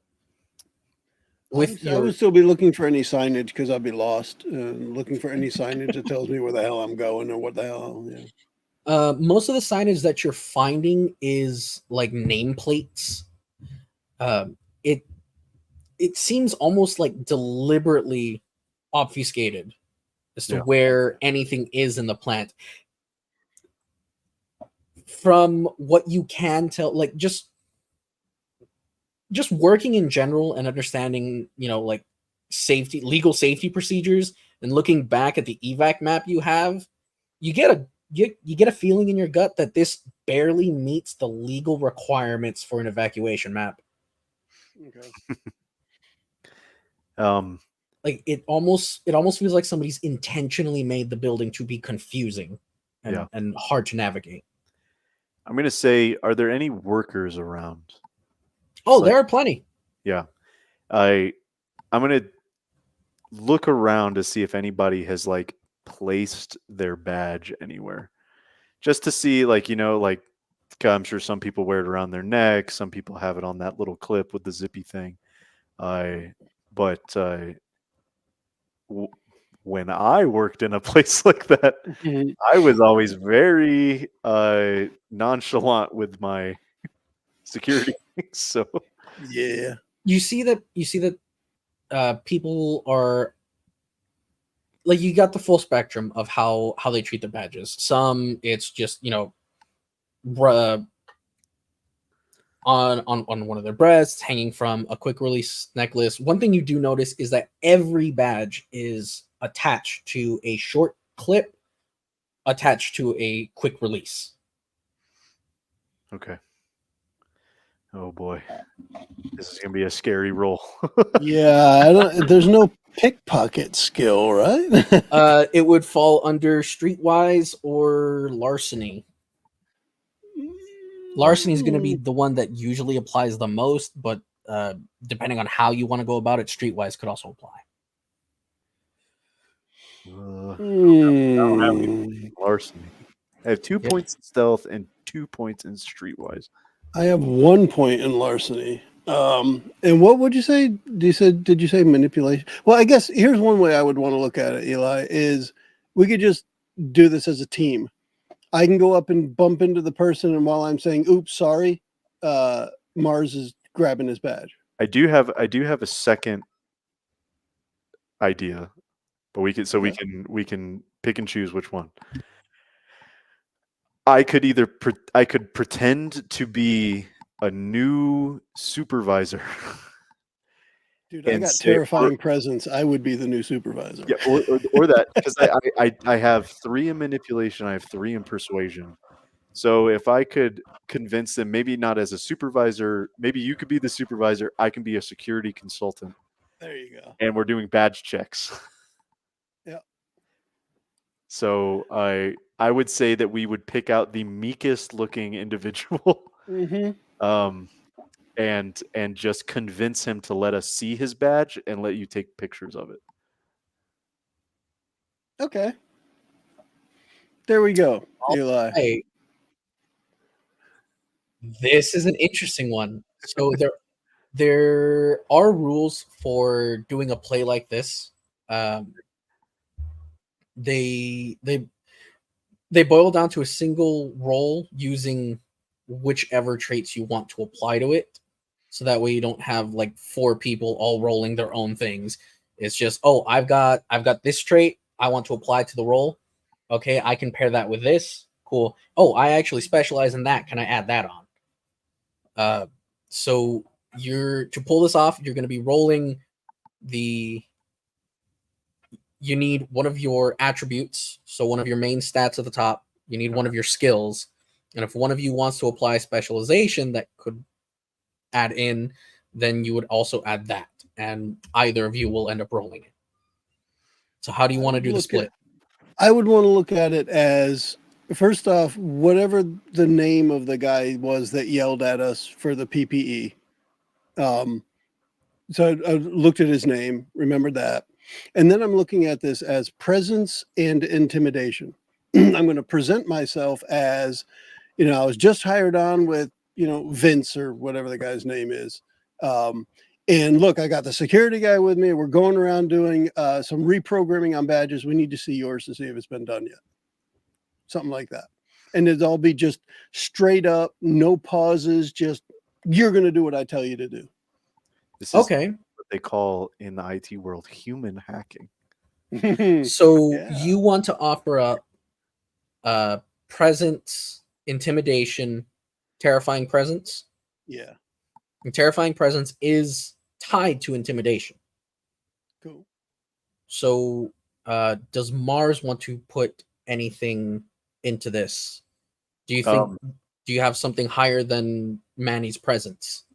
I would still be looking for any signage because I'd be lost. Looking for any signage that tells me where the hell I'm going or what the hell. Yeah. Most of the signage that you're finding is like nameplates. It seems almost like deliberately obfuscated as to where anything is in the plant. From what you can tell, like just working in general and understanding, like legal safety procedures, and looking back at the evac map you have, you get a feeling in your gut that this barely meets the legal requirements for an evacuation map. Okay. Like it almost feels like somebody's intentionally made the building to be confusing and hard to navigate. I'm gonna say, are there any workers around? Oh, there are plenty. Yeah. I'm gonna look around to see if anybody has like placed their badge anywhere. Just to see, like, I'm sure some people wear it around their neck, some people have it on that little clip with the zippy thing. When I worked in a place like that, I was always very nonchalant with my security. So yeah, you see that people are like, you got the full spectrum of how they treat their badges. Some it's just on one of their breasts, hanging from a quick release necklace. One thing you do notice is that every badge is attached to a short clip attached to a quick release. Okay. Oh boy, this is gonna be a scary roll. Yeah, there's no pickpocket skill, right? It would fall under streetwise or larceny. Larceny is going to be the one that usually applies the most, but depending on how you want to go about it, streetwise could also apply. I don't have any larceny. I have 2 points in stealth and 2 points in streetwise. I have 1 point in larceny. And what would you say? Did you say manipulation? Well, I guess here's one way I would want to look at it, Eli, is we could just do this as a team. I can go up and bump into the person, and while I'm saying, oops, sorry, Mars is grabbing his badge. I do have a second idea, but we can pick and choose which one. I could pretend to be a new supervisor. Dude, I got terrifying presence. I would be the new supervisor. Yeah, or that, because I have 3 in manipulation, I have 3 in persuasion. So if I could convince them, maybe not as a supervisor, maybe you could be the supervisor, I can be a security consultant. There you go. And we're doing badge checks. Yeah. So I would say that we would pick out the meekest looking individual. And just convince him to let us see his badge and let you take pictures of it. Okay. There we go, Eli. Hey, this is an interesting one. So there are rules for doing a play like this. They boil down to a single role using whichever traits you want to apply to it. So that way you don't have like 4 people all rolling their own things. It's just, oh, I've got this trait I want to apply to the role. Okay, I can pair that with this. Cool. Oh, I actually specialize in that. Can I add that on? So to pull this off, you're going to be rolling you need one of your attributes. So one of your main stats at the top. You need one of your skills. And if one of you wants to apply specialization that could add in, then you would also add that. And either of you will end up rolling it. So how do you want to do the split? I would want to look at it as, first off, whatever the name of the guy was that yelled at us for the PPE. So I looked at his name, remembered that. And then I'm looking at this as presence and intimidation. I'm going to present myself as, I was just hired on with, Vince or whatever the guy's name is. And look, I got the security guy with me. We're going around doing some reprogramming on badges. We need to see yours to see if it's been done yet. Something like that. And it'd all be just straight up, no pauses, just you're going to do what I tell you to do. This is what they call in the IT world human hacking. So you want to offer up presence, intimidation, terrifying presence? Yeah. And terrifying presence is tied to intimidation. Cool. So does Mars want to put anything into this? Do you think do you have something higher than Manny's presence?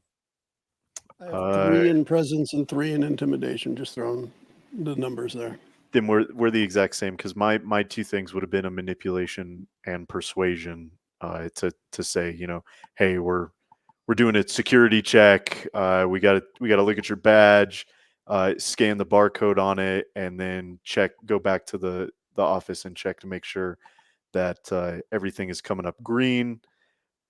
I have 3 in presence and 3 in intimidation, just throwing the numbers there. Then we're the exact same, because my 2 things would have been a manipulation and persuasion, to say, hey, we're doing a security check. We got to look at your badge, scan the barcode on it, and then go back to the office and check to make sure that everything is coming up green.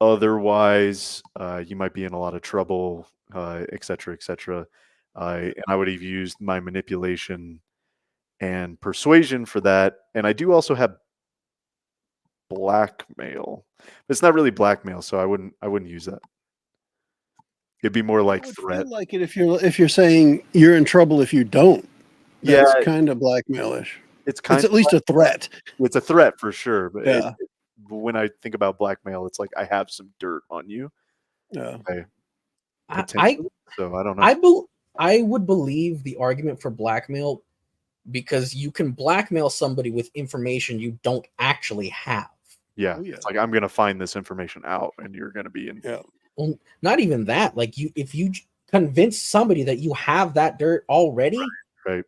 Otherwise, you might be in a lot of trouble, et cetera, et cetera. And I would have used my manipulation and persuasion for that. And I do also have blackmail. But it's not really blackmail, so I wouldn't use that. It'd be more like threat. I would feel like it if you're saying you're in trouble if you don't. That's kind of blackmailish. It's at least a threat. It's a threat for sure, but when I think about blackmail, it's like I have some dirt on you. Yeah. So I don't know. I would believe the argument for blackmail, because you can blackmail somebody with information you don't actually have. Yeah. It's like, I'm going to find this information out and you're going to be in. Yeah. Well, not even that. Like, if you convince somebody that you have that dirt already, right.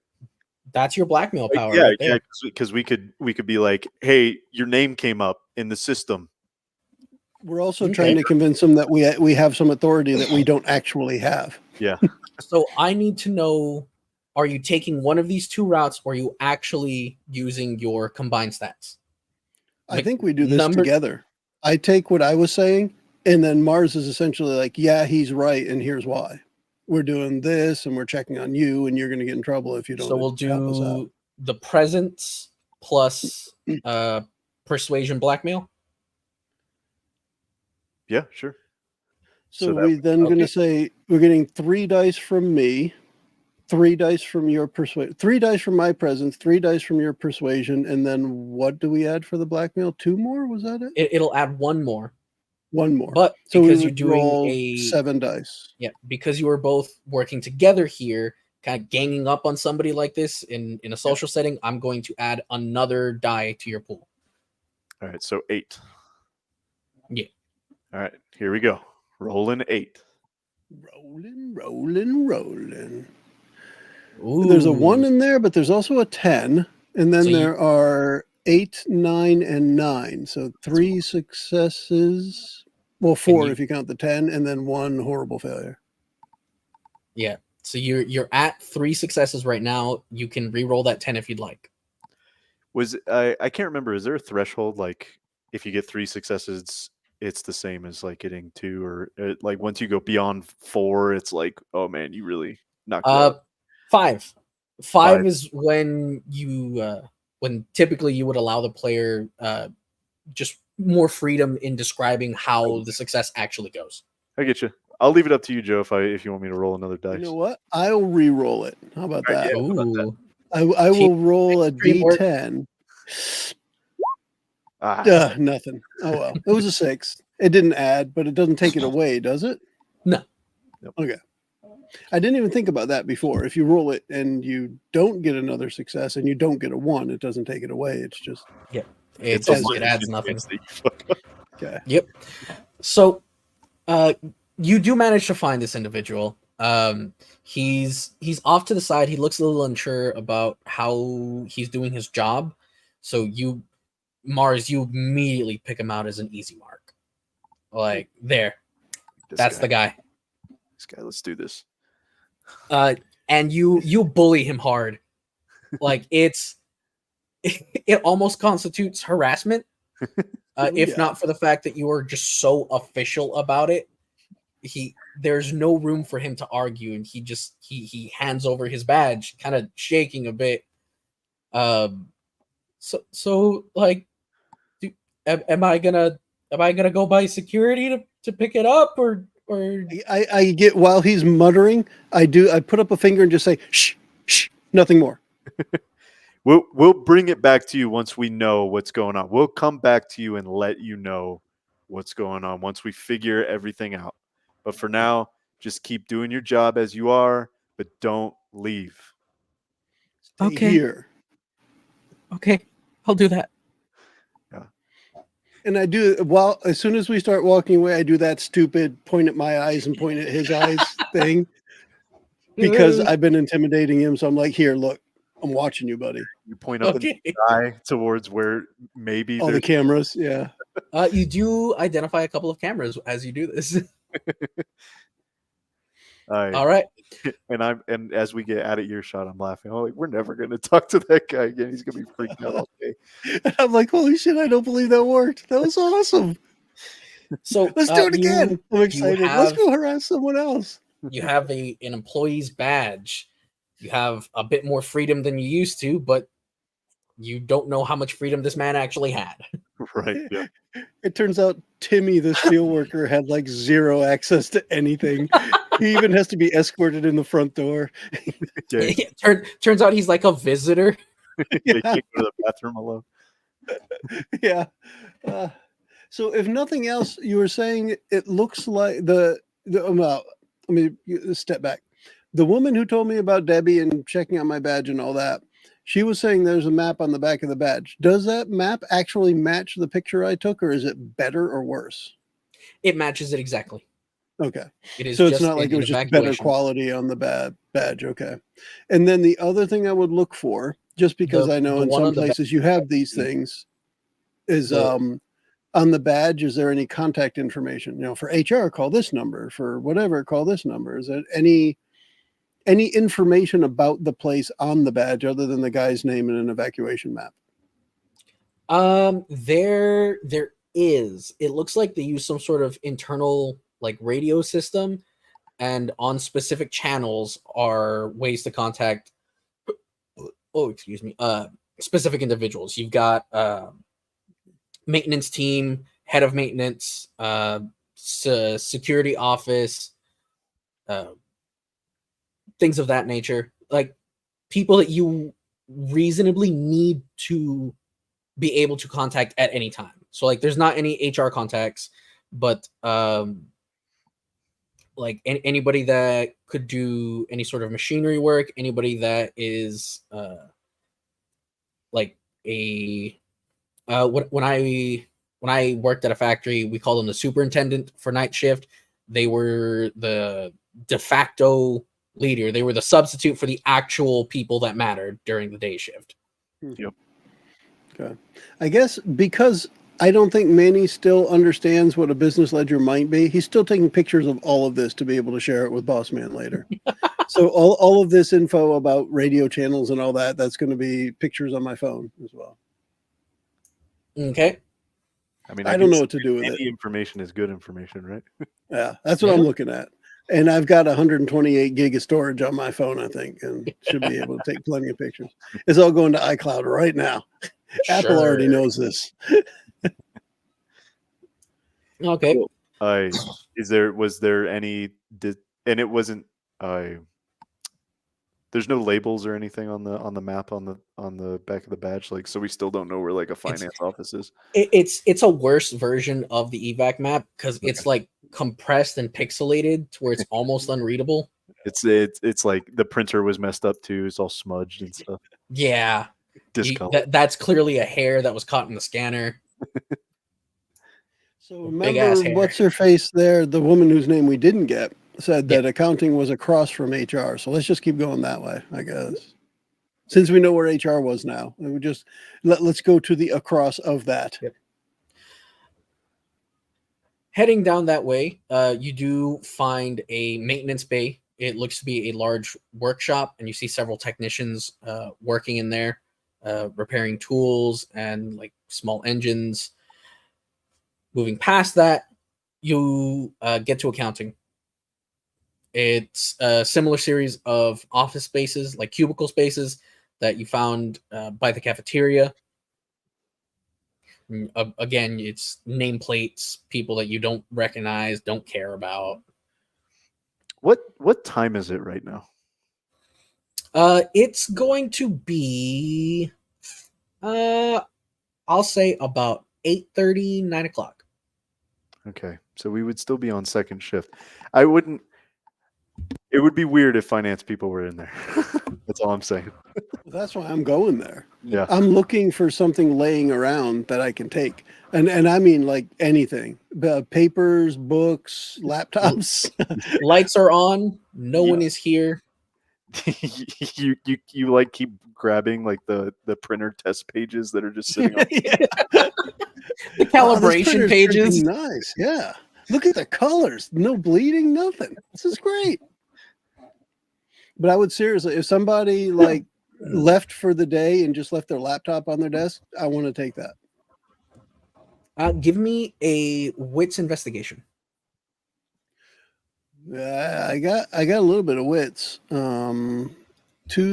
That's your blackmail power. Yeah, right yeah. Because we could be like, hey, your name came up in the system. We're also trying to convince them that we have some authority that we don't actually have. Yeah. So I need to know, are you taking one of these 2 routes, or are you actually using your combined stats? I think we do this together. I take what I was saying And then Mars is essentially like, yeah, he's right, and here's why. We're doing this, and we're checking on you, and you're going to get in trouble if you don't. So we'll help us out. do the presence plus persuasion blackmail. Yeah, sure. So we then going to say we're getting 3 dice from me, 3 dice from your persuasion, 3 dice from my presence, 3 dice from your persuasion, and then what do we add for the blackmail? 2 more? Was that it? It'll add 1 more. 1 more. But so because you're doing 7 dice. Yeah, because you are both working together here, kind of ganging up on somebody like this in a social setting, I'm going to add another die to your pool. All right, so 8. Yeah. All right, here we go. Rolling 8. Rolling. Ooh. There's a 1 in there, but there's also a 10, and then there are 8, 9, and 9. So 3 successes. Well, 4 if you count the 10, and then 1 horrible failure. Yeah. So you're at 3 successes right now. You can re-roll that 10 if you'd like. I can't remember. Is there a threshold, like if you get 3 successes, it's the same as like getting 2, or like once you go beyond 4, it's like, oh man, you really knocked it out. 5. 5 is when you when typically you would allow the player just more freedom in describing how the success actually goes. Uh, I get you. I'll leave it up to you, Joe, if you want me to roll another dice. You know what? I'll re-roll it. How about that? Yeah, how about that? I will roll a D10. Nothing. Oh well. It was a 6. It didn't add, but it doesn't take it away, does it? No. Nope. Okay. I didn't even think about that before. If you roll it and you don't get another success and you don't get a 1, it doesn't take it away. It's just it adds nothing. Okay. Yep. So you do manage to find this individual. He's off to the side. He looks a little unsure about how he's doing his job. So Mars, you immediately pick him out as an easy mark. Like, that's the guy. This guy, let's do this. And you bully him hard. Like, it almost constitutes harassment. If not for the fact that you are just so official about it. There's no room for him to argue, and he hands over his badge, kind of shaking a bit. So like, am I gonna go by security to pick it up, or I get, while he's muttering, I put up a finger and just say shh, nothing more. We'll bring it back to you once we know what's going on. We'll come back to you and let you know what's going on once we figure everything out. But for now, just keep doing your job as you are, but don't leave. Stay here. Okay, I'll do that. Yeah. And I do, as soon as we start walking away, I do that stupid point at my eyes and point at his eyes thing, because I've been intimidating him. So I'm like, here, look, I'm watching you, buddy. You point up in the sky towards where maybe all the cameras. Yeah. You do identify a couple of cameras as you do this. All right. And as we get out of earshot, I'm laughing. I'm like, we're never going to talk to that guy again. He's going to be freaked out all day. And I'm like, holy shit, I don't believe that worked. That was awesome. So let's do it again. I'm excited. Let's go harass someone else. You have an employee's badge. You have a bit more freedom than you used to, but you don't know how much freedom this man actually had. Right. Yeah. It turns out Timmy, the steel worker, had like 0 access to anything. He even has to be escorted in the front door. Turns out he's like a visitor. They can't go to the bathroom alone. Yeah. So if nothing else, you were saying it looks like let me step back. The woman who told me about Debbie and checking out my badge and all that, she was saying there's a map on the back of the badge. Does that map actually match the picture I took, or is it better or worse? It matches it exactly. Okay. It is, so it's not like it was just better quality on the badge. Okay. And then the other thing I would look for, just because I know in some places you have these things, is on the badge, is there any contact information? You know, for HR, call this number. For whatever, call this number. Is there any information about the place on the badge other than the guy's name and an evacuation map? is. It looks like they use some sort of internal like radio system, and on specific channels are ways to contact specific individuals. You've got maintenance team, head of maintenance, security office, things of that nature, like people that you reasonably need to be able to contact at any time. So like there's not any HR contacts, but like anybody that could do any sort of machinery work, anybody that is like a when I worked at a factory, we called them the superintendent for night shift. They were the de facto leader. They were the substitute for the actual people that mattered during the day shift. Yep. Okay. I guess because I don't think Manny still understands what a business ledger might be, he's still taking pictures of all of this to be able to share it with Boss Man later. So all of this info about radio channels and all that, that's going to be pictures on my phone as well. Okay. I mean, I don't know what to do with any it. information is good information, right? Yeah, that's what I'm looking at. And I've got 128 gig of storage on my phone, I think, and should be able to take plenty of pictures. It's all going to iCloud right now. Apple already knows this. Okay. Cool. Was there any, and it wasn't, there's no labels or anything on the map on the back of the badge, like, so we still don't know where like a finance office is. It's a worse version of the evac map because it's like compressed and pixelated to where it's almost unreadable. It's like the printer was messed up too. It's all smudged and stuff. Yeah, Discolored. that's clearly a hair that was caught in the scanner. So remember, what's her face there? The woman whose name we didn't get said that accounting was across from HR. So let's just keep going that way, I guess. Since we know where HR was now, we would just let's go to the across of that. Yep. Heading down that way, you do find a maintenance bay. It looks to be a large workshop, and you see several technicians working in there, repairing tools and like small engines. Moving past that, you get to accounting. It's a similar series of office spaces, like cubicle spaces, that you found by the cafeteria. Again, it's nameplates, people that you don't recognize, don't care about. What time is it right now? It's going to be, I'll say about 8:30, 9 o'clock. Okay, so we would still be on second shift. It would be weird if finance people were in there. That's all I'm saying. That's why I'm going there. Yeah. I'm looking for something laying around that I can take. And I mean like anything. Papers, books, laptops. Lights are on. No one is here. you like keep grabbing like the printer test pages that are just sitting on the calibration pages. Nice. Yeah. Look at the colors. No bleeding, nothing. This is great. But I would seriously, if somebody like left for the day and just left their laptop on their desk, I want to take that. Give me a wits investigation. I got a little bit of wits. 2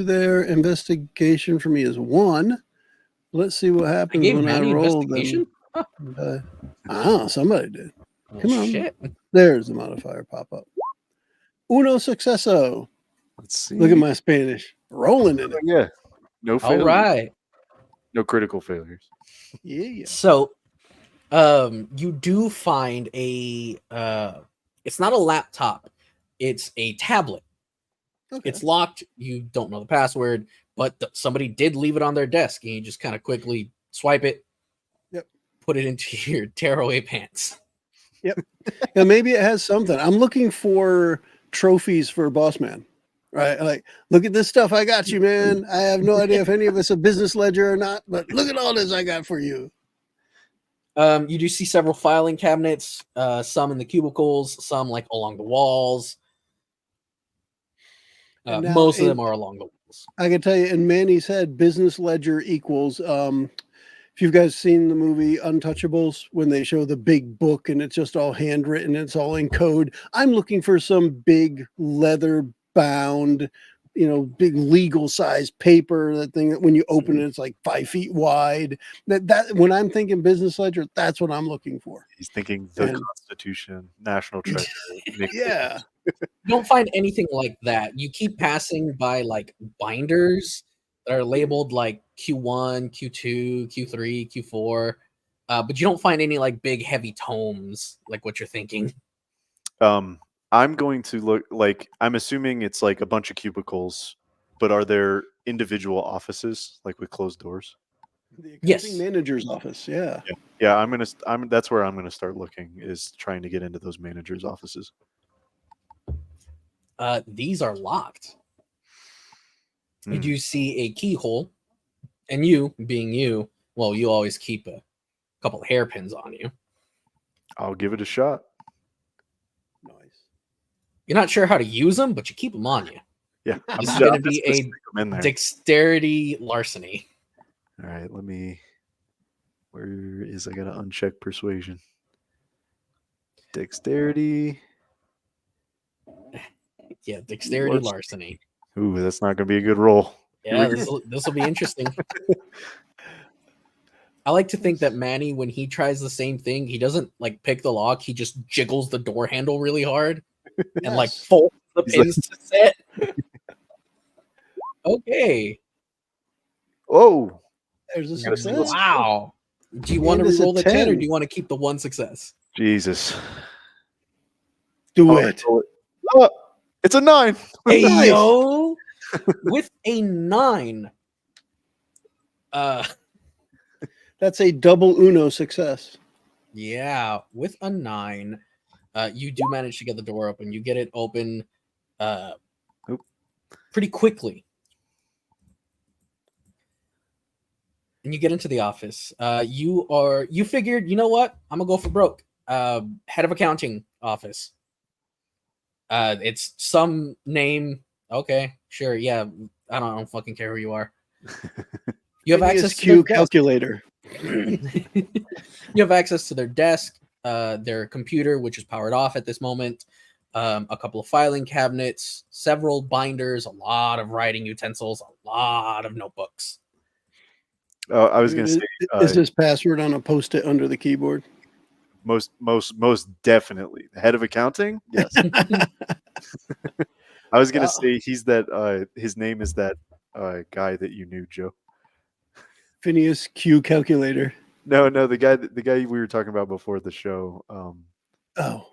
there. Investigation for me is 1. Let's see what happens when I roll them. Somebody did. Come on. Shit. There's the modifier pop up. Uno suceso. Let's see. Look at my Spanish. Rolling in it. Yeah. No failures. All right. No critical failures. Yeah. So, you do find a, it's not a laptop. It's a tablet. Okay. It's locked. You don't know the password, but somebody did leave it on their desk, and you just kind of quickly swipe it. Yep. Put it into your tearaway pants. Yep. Now maybe it has something. I'm looking for trophies for Boss Man. Right? Like, look at this stuff I got you, man. I have no idea if any of it's a business ledger or not, but look at all this I got for you. You do see several filing cabinets, some in the cubicles, some like along the walls. Most of them are along the walls. I can tell you in Manny's head, business ledger equals if you guys seen the movie Untouchables, when they show the big book and it's just all handwritten, it's all in code. I'm looking for some big leather bound, big legal size paper. That thing that when you open it, it's like 5 feet wide. That when I'm thinking business ledger, that's what I'm looking for. He's thinking the Constitution, National Treasury. Yeah. You don't find anything like that. You keep passing by like binders that are labeled like Q1, Q2, Q3, Q4, but you don't find any like big heavy tomes like what you're thinking. I'm going to look like, I'm assuming it's like a bunch of cubicles, but are there individual offices like with closed doors? The accounting manager's office. Yeah. That's where I'm gonna start looking, is trying to get into those managers' offices. These are locked. You do see a keyhole, and you, being you, well, you always keep a couple of hairpins on you. I'll give it a shot. Nice. You're not sure how to use them, but you keep them on you. Yeah. This is going to be a dexterity larceny. All right, where is, I got to uncheck persuasion. Dexterity. Yeah, dexterity larceny. Ooh, that's not going to be a good roll. Yeah, this will be interesting. I like to think that Manny, when he tries the same thing, he doesn't like pick the lock. He just jiggles the door handle really hard and like folds the pins to set. Okay. Oh, there's a success. Wow. Do you want to roll the 10 or do you want to keep the 1 success? Jesus. Do it. Oh, it's a 9. Hey, yo. With a 9. That's a double Uno success. Yeah, with a 9, you do manage to get the door open. You get it open pretty quickly. And you get into the office. You figured, you know what? I'm gonna go for broke. Head of accounting office. It's some name. Okay, sure. Yeah, I don't fucking care who you are. You have access to their calculator. You have access to their desk, their computer, which is powered off at this moment, a couple of filing cabinets, several binders, a lot of writing utensils, a lot of notebooks. I was going to say, is this password on a post-it under the keyboard? Most definitely. The head of accounting? Yes. I was going to say he's that, his name is that guy that you knew, Joe. Phineas Q Calculator. No, the guy we were talking about before the show.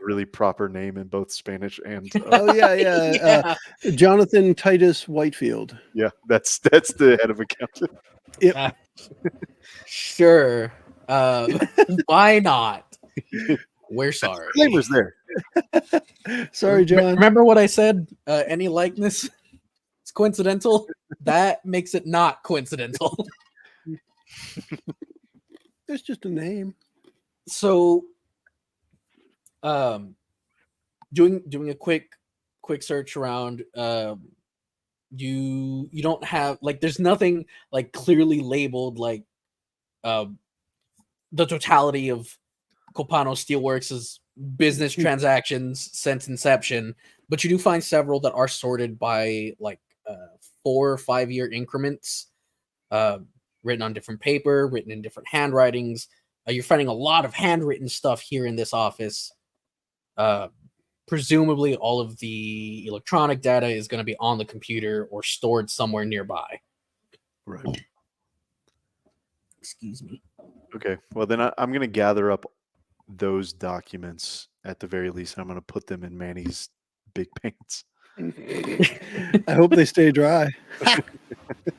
Really proper name in both Spanish and. Yeah. Jonathan Titus Whitefield. Yeah, that's the head of accounting. Yep. Sure. Why not? We're sorry. Disclaimer's there. Sorry, John. Remember what I said? Any likeness? It's coincidental. That makes it not coincidental. There's just a name. So, doing a quick search around, you don't have like, there's nothing like clearly labeled like the totality of Copano Steelworks' business transactions since inception, but you do find several that are sorted by like 4 or 5 year increments, written on different paper, written in different handwritings. You're finding a lot of handwritten stuff here in this office. Presumably all of the electronic data is going to be on the computer or stored somewhere nearby. Right. Excuse me. Okay. Well, then I'm going to gather up those documents at the very least. I'm going to put them in Manny's big paints. I hope they stay dry.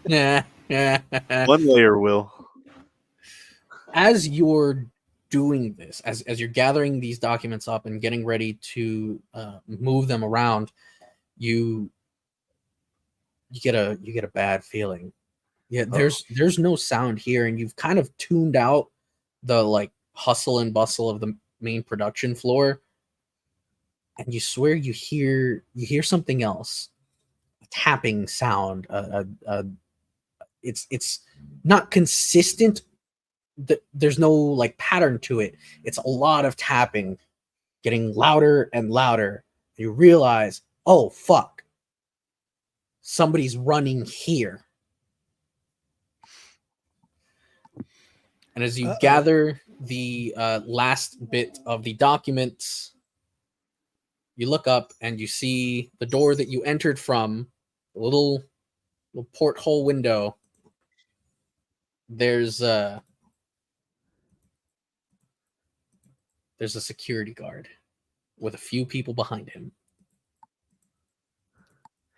Yeah. One layer will. As you're doing this, as you're gathering these documents up and getting ready to move them around, you get a bad feeling. Yeah, there's no sound here, and you've kind of tuned out the like hustle and bustle of the main production floor, and you swear you hear something else, a tapping sound. It's not consistent there's no like pattern to it. It's a lot of tapping, getting louder and louder. You realize, oh fuck, somebody's running here. And as you gather the last bit of the documents, you look up and you see the door that you entered from, the little porthole window. There's a security guard with a few people behind him.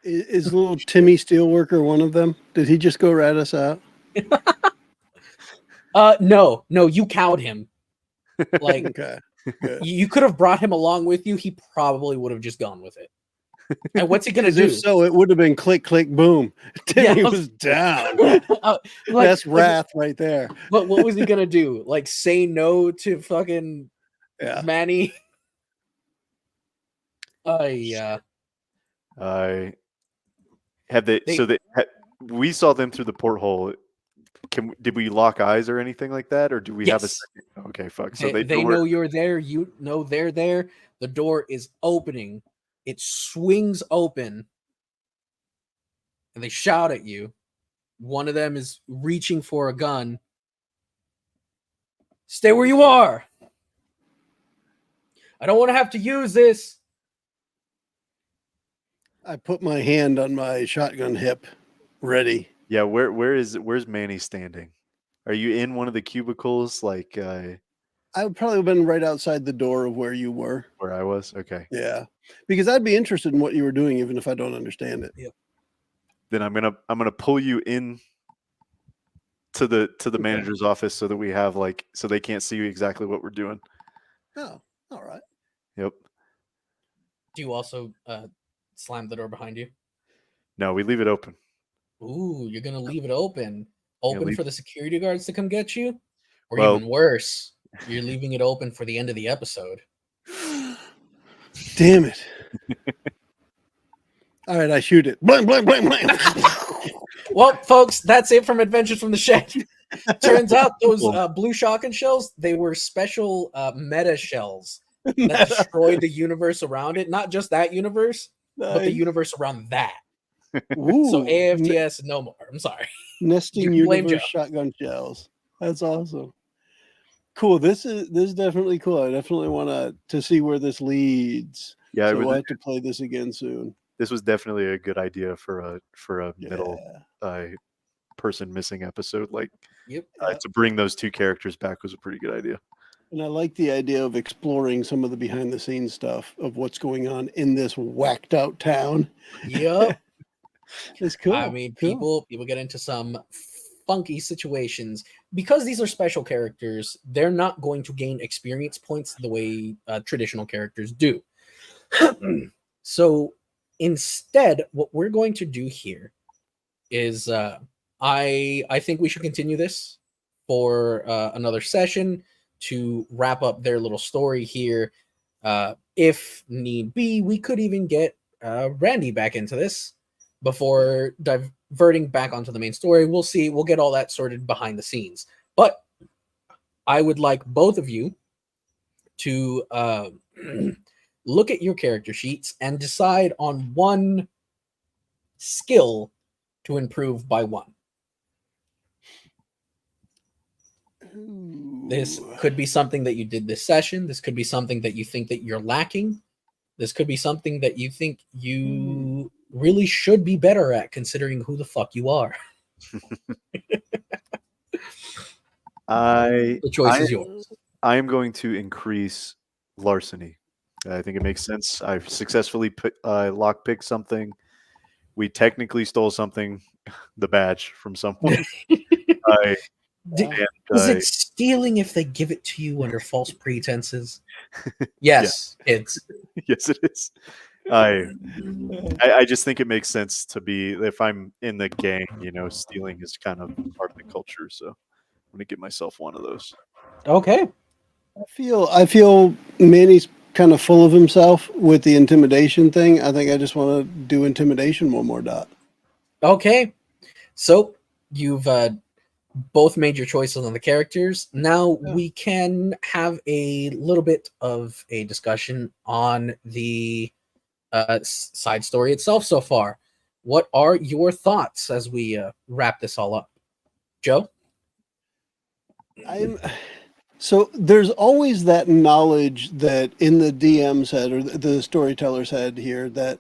Is little Timmy Steelworker one of them? Did he just go rat us out? No, you cowed him. Like, okay, you could have brought him along with you. He probably would have just gone with it. And what's he gonna do? If so, it would have been click, click, boom. Timmy was down. That's wrath right there. But what was he gonna do? Like, say no to fucking Manny? Yeah. Have they? We saw them through the porthole. Did we lock eyes or anything like that, or do we have a second? Okay, fuck. So they know you're there. You know they're there. The door is opening. It swings open, and they shout at you. One of them is reaching for a gun. Stay where you are. I don't want to have to use this. I put my hand on my shotgun hip, ready. Yeah, where's Manny standing? Are you in one of the cubicles? Like, I would probably have been right outside the door of where you were. Where I was? Okay. Yeah, because I'd be interested in what you were doing, even if I don't understand it. Yep. Then I'm gonna pull you in to the manager's office so that we have so they can't see exactly what we're doing. Oh, all right. Yep. Do you also slam the door behind you? No, we leave it open. Ooh, you're gonna leave it open for the security guards to come get you, or even worse, you're leaving it open for the end of the episode. Damn it! All right, I shoot it. Blam, blam, blam, blam. Well, folks, that's it from Adventures from the Shed. Turns out those blue shotgun shells, they were special meta shells that destroyed the universe around it. Not just that universe, but the universe around that. Ooh, so AFTS, no more. I'm sorry. Nesting universe shotgun shells. That's awesome. Cool. This is definitely cool. I definitely want to see where this leads. Yeah, so we'll have to play this again soon. This was definitely a good idea for a middle person missing episode. To bring those two characters back was a pretty good idea. And I like the idea of exploring some of the behind the scenes stuff of what's going on in this whacked out town. Yep. It's cool. I mean, people get into some funky situations because these are special characters. They're not going to gain experience points the way traditional characters do. So instead, what we're going to do here is I think we should continue this for another session to wrap up their little story here. If need be, we could even get Randy back into this before diverting back onto the main story. We'll see. We'll get all that sorted behind the scenes. But I would like both of you to look at your character sheets and decide on one skill to improve by one. This could be something that you did this session. This could be something that you think that you're lacking. This could be something that you think you really should be better at, considering who the fuck you are. The choice is yours. I am going to increase larceny. I think it makes sense. I've successfully lockpicked something. We technically stole something, the badge from someone. Is it stealing if they give it to you under false pretenses? Yes, it's yes, it is. I just think it makes sense to be, if I'm in the gang, stealing is kind of part of the culture. So I'm gonna give myself one of those. Okay. I feel Manny's kind of full of himself with the intimidation thing. I think I just want to do intimidation one more dot. Okay. So you've both made your choices on the characters. Now we can have a little bit of a discussion on the side story itself so far. What are your thoughts as we wrap this all up? Joe? So there's always that knowledge that in the DM's head or the storyteller's head here that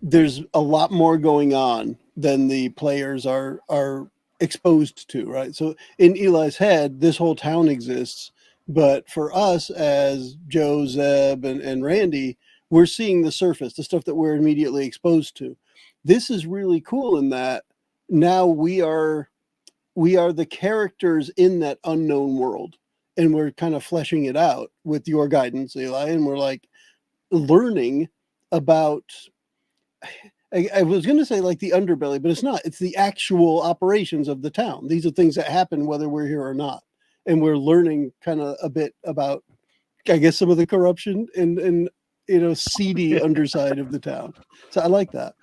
there's a lot more going on than the players are exposed to, right? So in Eli's head, this whole town exists, but for us as Joe, Zeb, and Randy, we're seeing the surface, the stuff that we're immediately exposed to. This is really cool in that now we are the characters in that unknown world, and we're kind of fleshing it out with your guidance, Eli, and we're like learning about, I was going to say like the underbelly, but it's not. It's the actual operations of the town. These are things that happen whether we're here or not. And we're learning kind of a bit about, I guess, some of the corruption and seedy underside of the town. So I like that.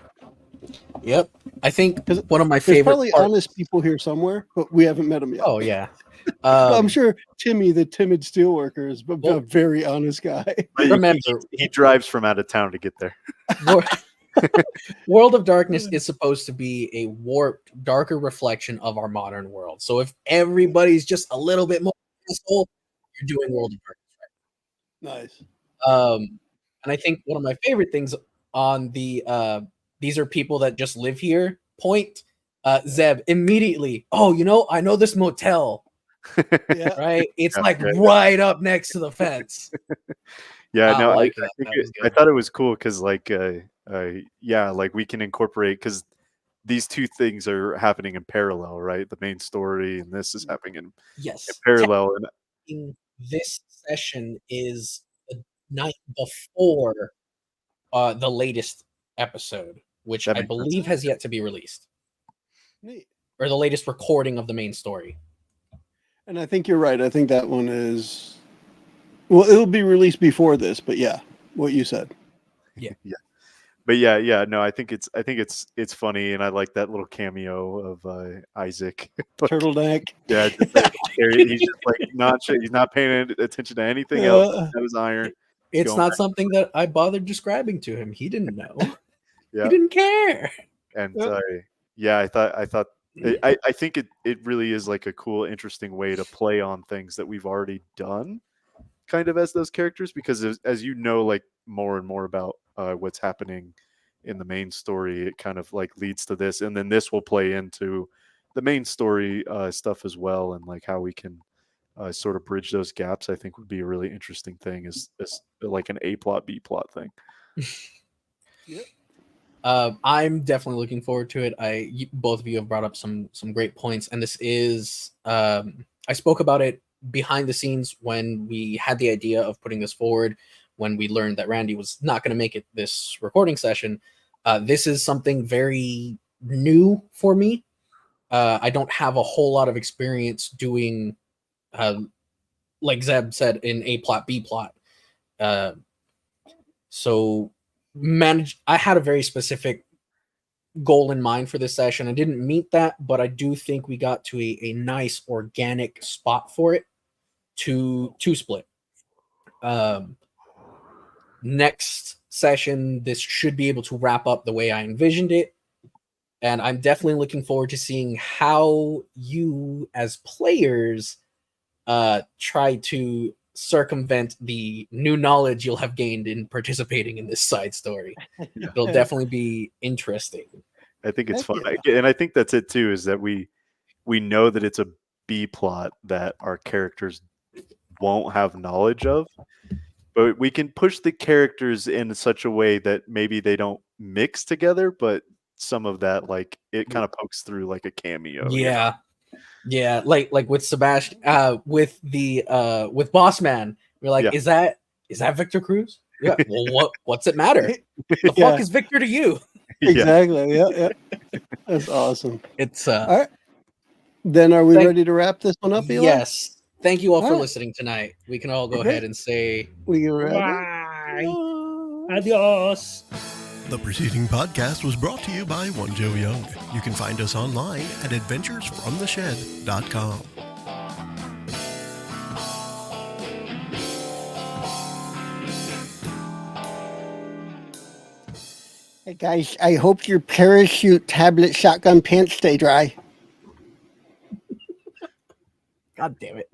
Yep. I think one of my favorite probably honest people here somewhere, but we haven't met them yet. Oh, yeah. I'm sure Timmy, the timid steelworker, is a very honest guy. Remember, he drives from out of town to get there. World of Darkness is supposed to be a warped, darker reflection of our modern world. So if everybody's just a little bit more asshole, you're doing World of Darkness right. Nice. And I think one of my favorite things on the these are people that just live here point, Zeb immediately, oh, I know this motel. Yeah. Right? It's right up next to the fence. Yeah, I thought it was cool because like we can incorporate, because these two things are happening in parallel, right? The main story and this is happening in parallel. And this session is the night before the latest episode, which I believe has yet to be released. Neat. Or the latest recording of the main story. And I think you're right. I think that one is, well, it'll be released before this, but yeah, what you said. Yeah. But yeah, no, I think it's funny, and I like that little cameo of Isaac. Turtleneck. Yeah, he's just like he's not paying attention to anything else. That was iron. It's not something that I bothered describing to him. He didn't know. Yeah. He didn't care. And I think it really is like a cool, interesting way to play on things that we've already done, kind of as those characters, because as you know, like more and more about what's happening in the main story, it kind of like leads to this, and then this will play into the main story stuff as well, and like how we can sort of bridge those gaps. I think would be a really interesting thing, is like an A plot B plot thing. Yep. I'm definitely looking forward to it. Both of you have brought up some great points, and this is I spoke about it behind the scenes when we had the idea of putting this forward, when we learned that Randy was not going to make it this recording session. This is something very new for me. I don't have a whole lot of experience doing, like Zeb said, in A plot, B plot. So I had a very specific goal in mind for this session. I didn't meet that, but I do think we got to a nice organic spot for it to split. Next session, this should be able to wrap up the way I envisioned it. And I'm definitely looking forward to seeing how you as players try to circumvent the new knowledge you'll have gained in participating in this side story. It'll definitely be interesting. I think it's fun. And I think that's it too, is that we know that it's a B plot that our characters won't have knowledge of, but we can push the characters in such a way that maybe they don't mix together, but some of that, like, it kind of pokes through like a cameo. Yeah. Yeah, like with Sebastian, with Boss Man, we're like, is that Victor Cruz? Yeah. Well, what's it matter? The fuck is Victor to you? Exactly. Yeah. That's awesome. It's all right. Then are we ready to wrap this one up, Eli? Yes. Thank you all for listening tonight. We can all go ahead and say we can wrap bye. Adios. The preceding podcast was brought to you by One Joe Young. You can find us online at adventuresfromtheshed.com. Hey guys, I hope your parachute tablet shotgun pants stay dry. God damn it.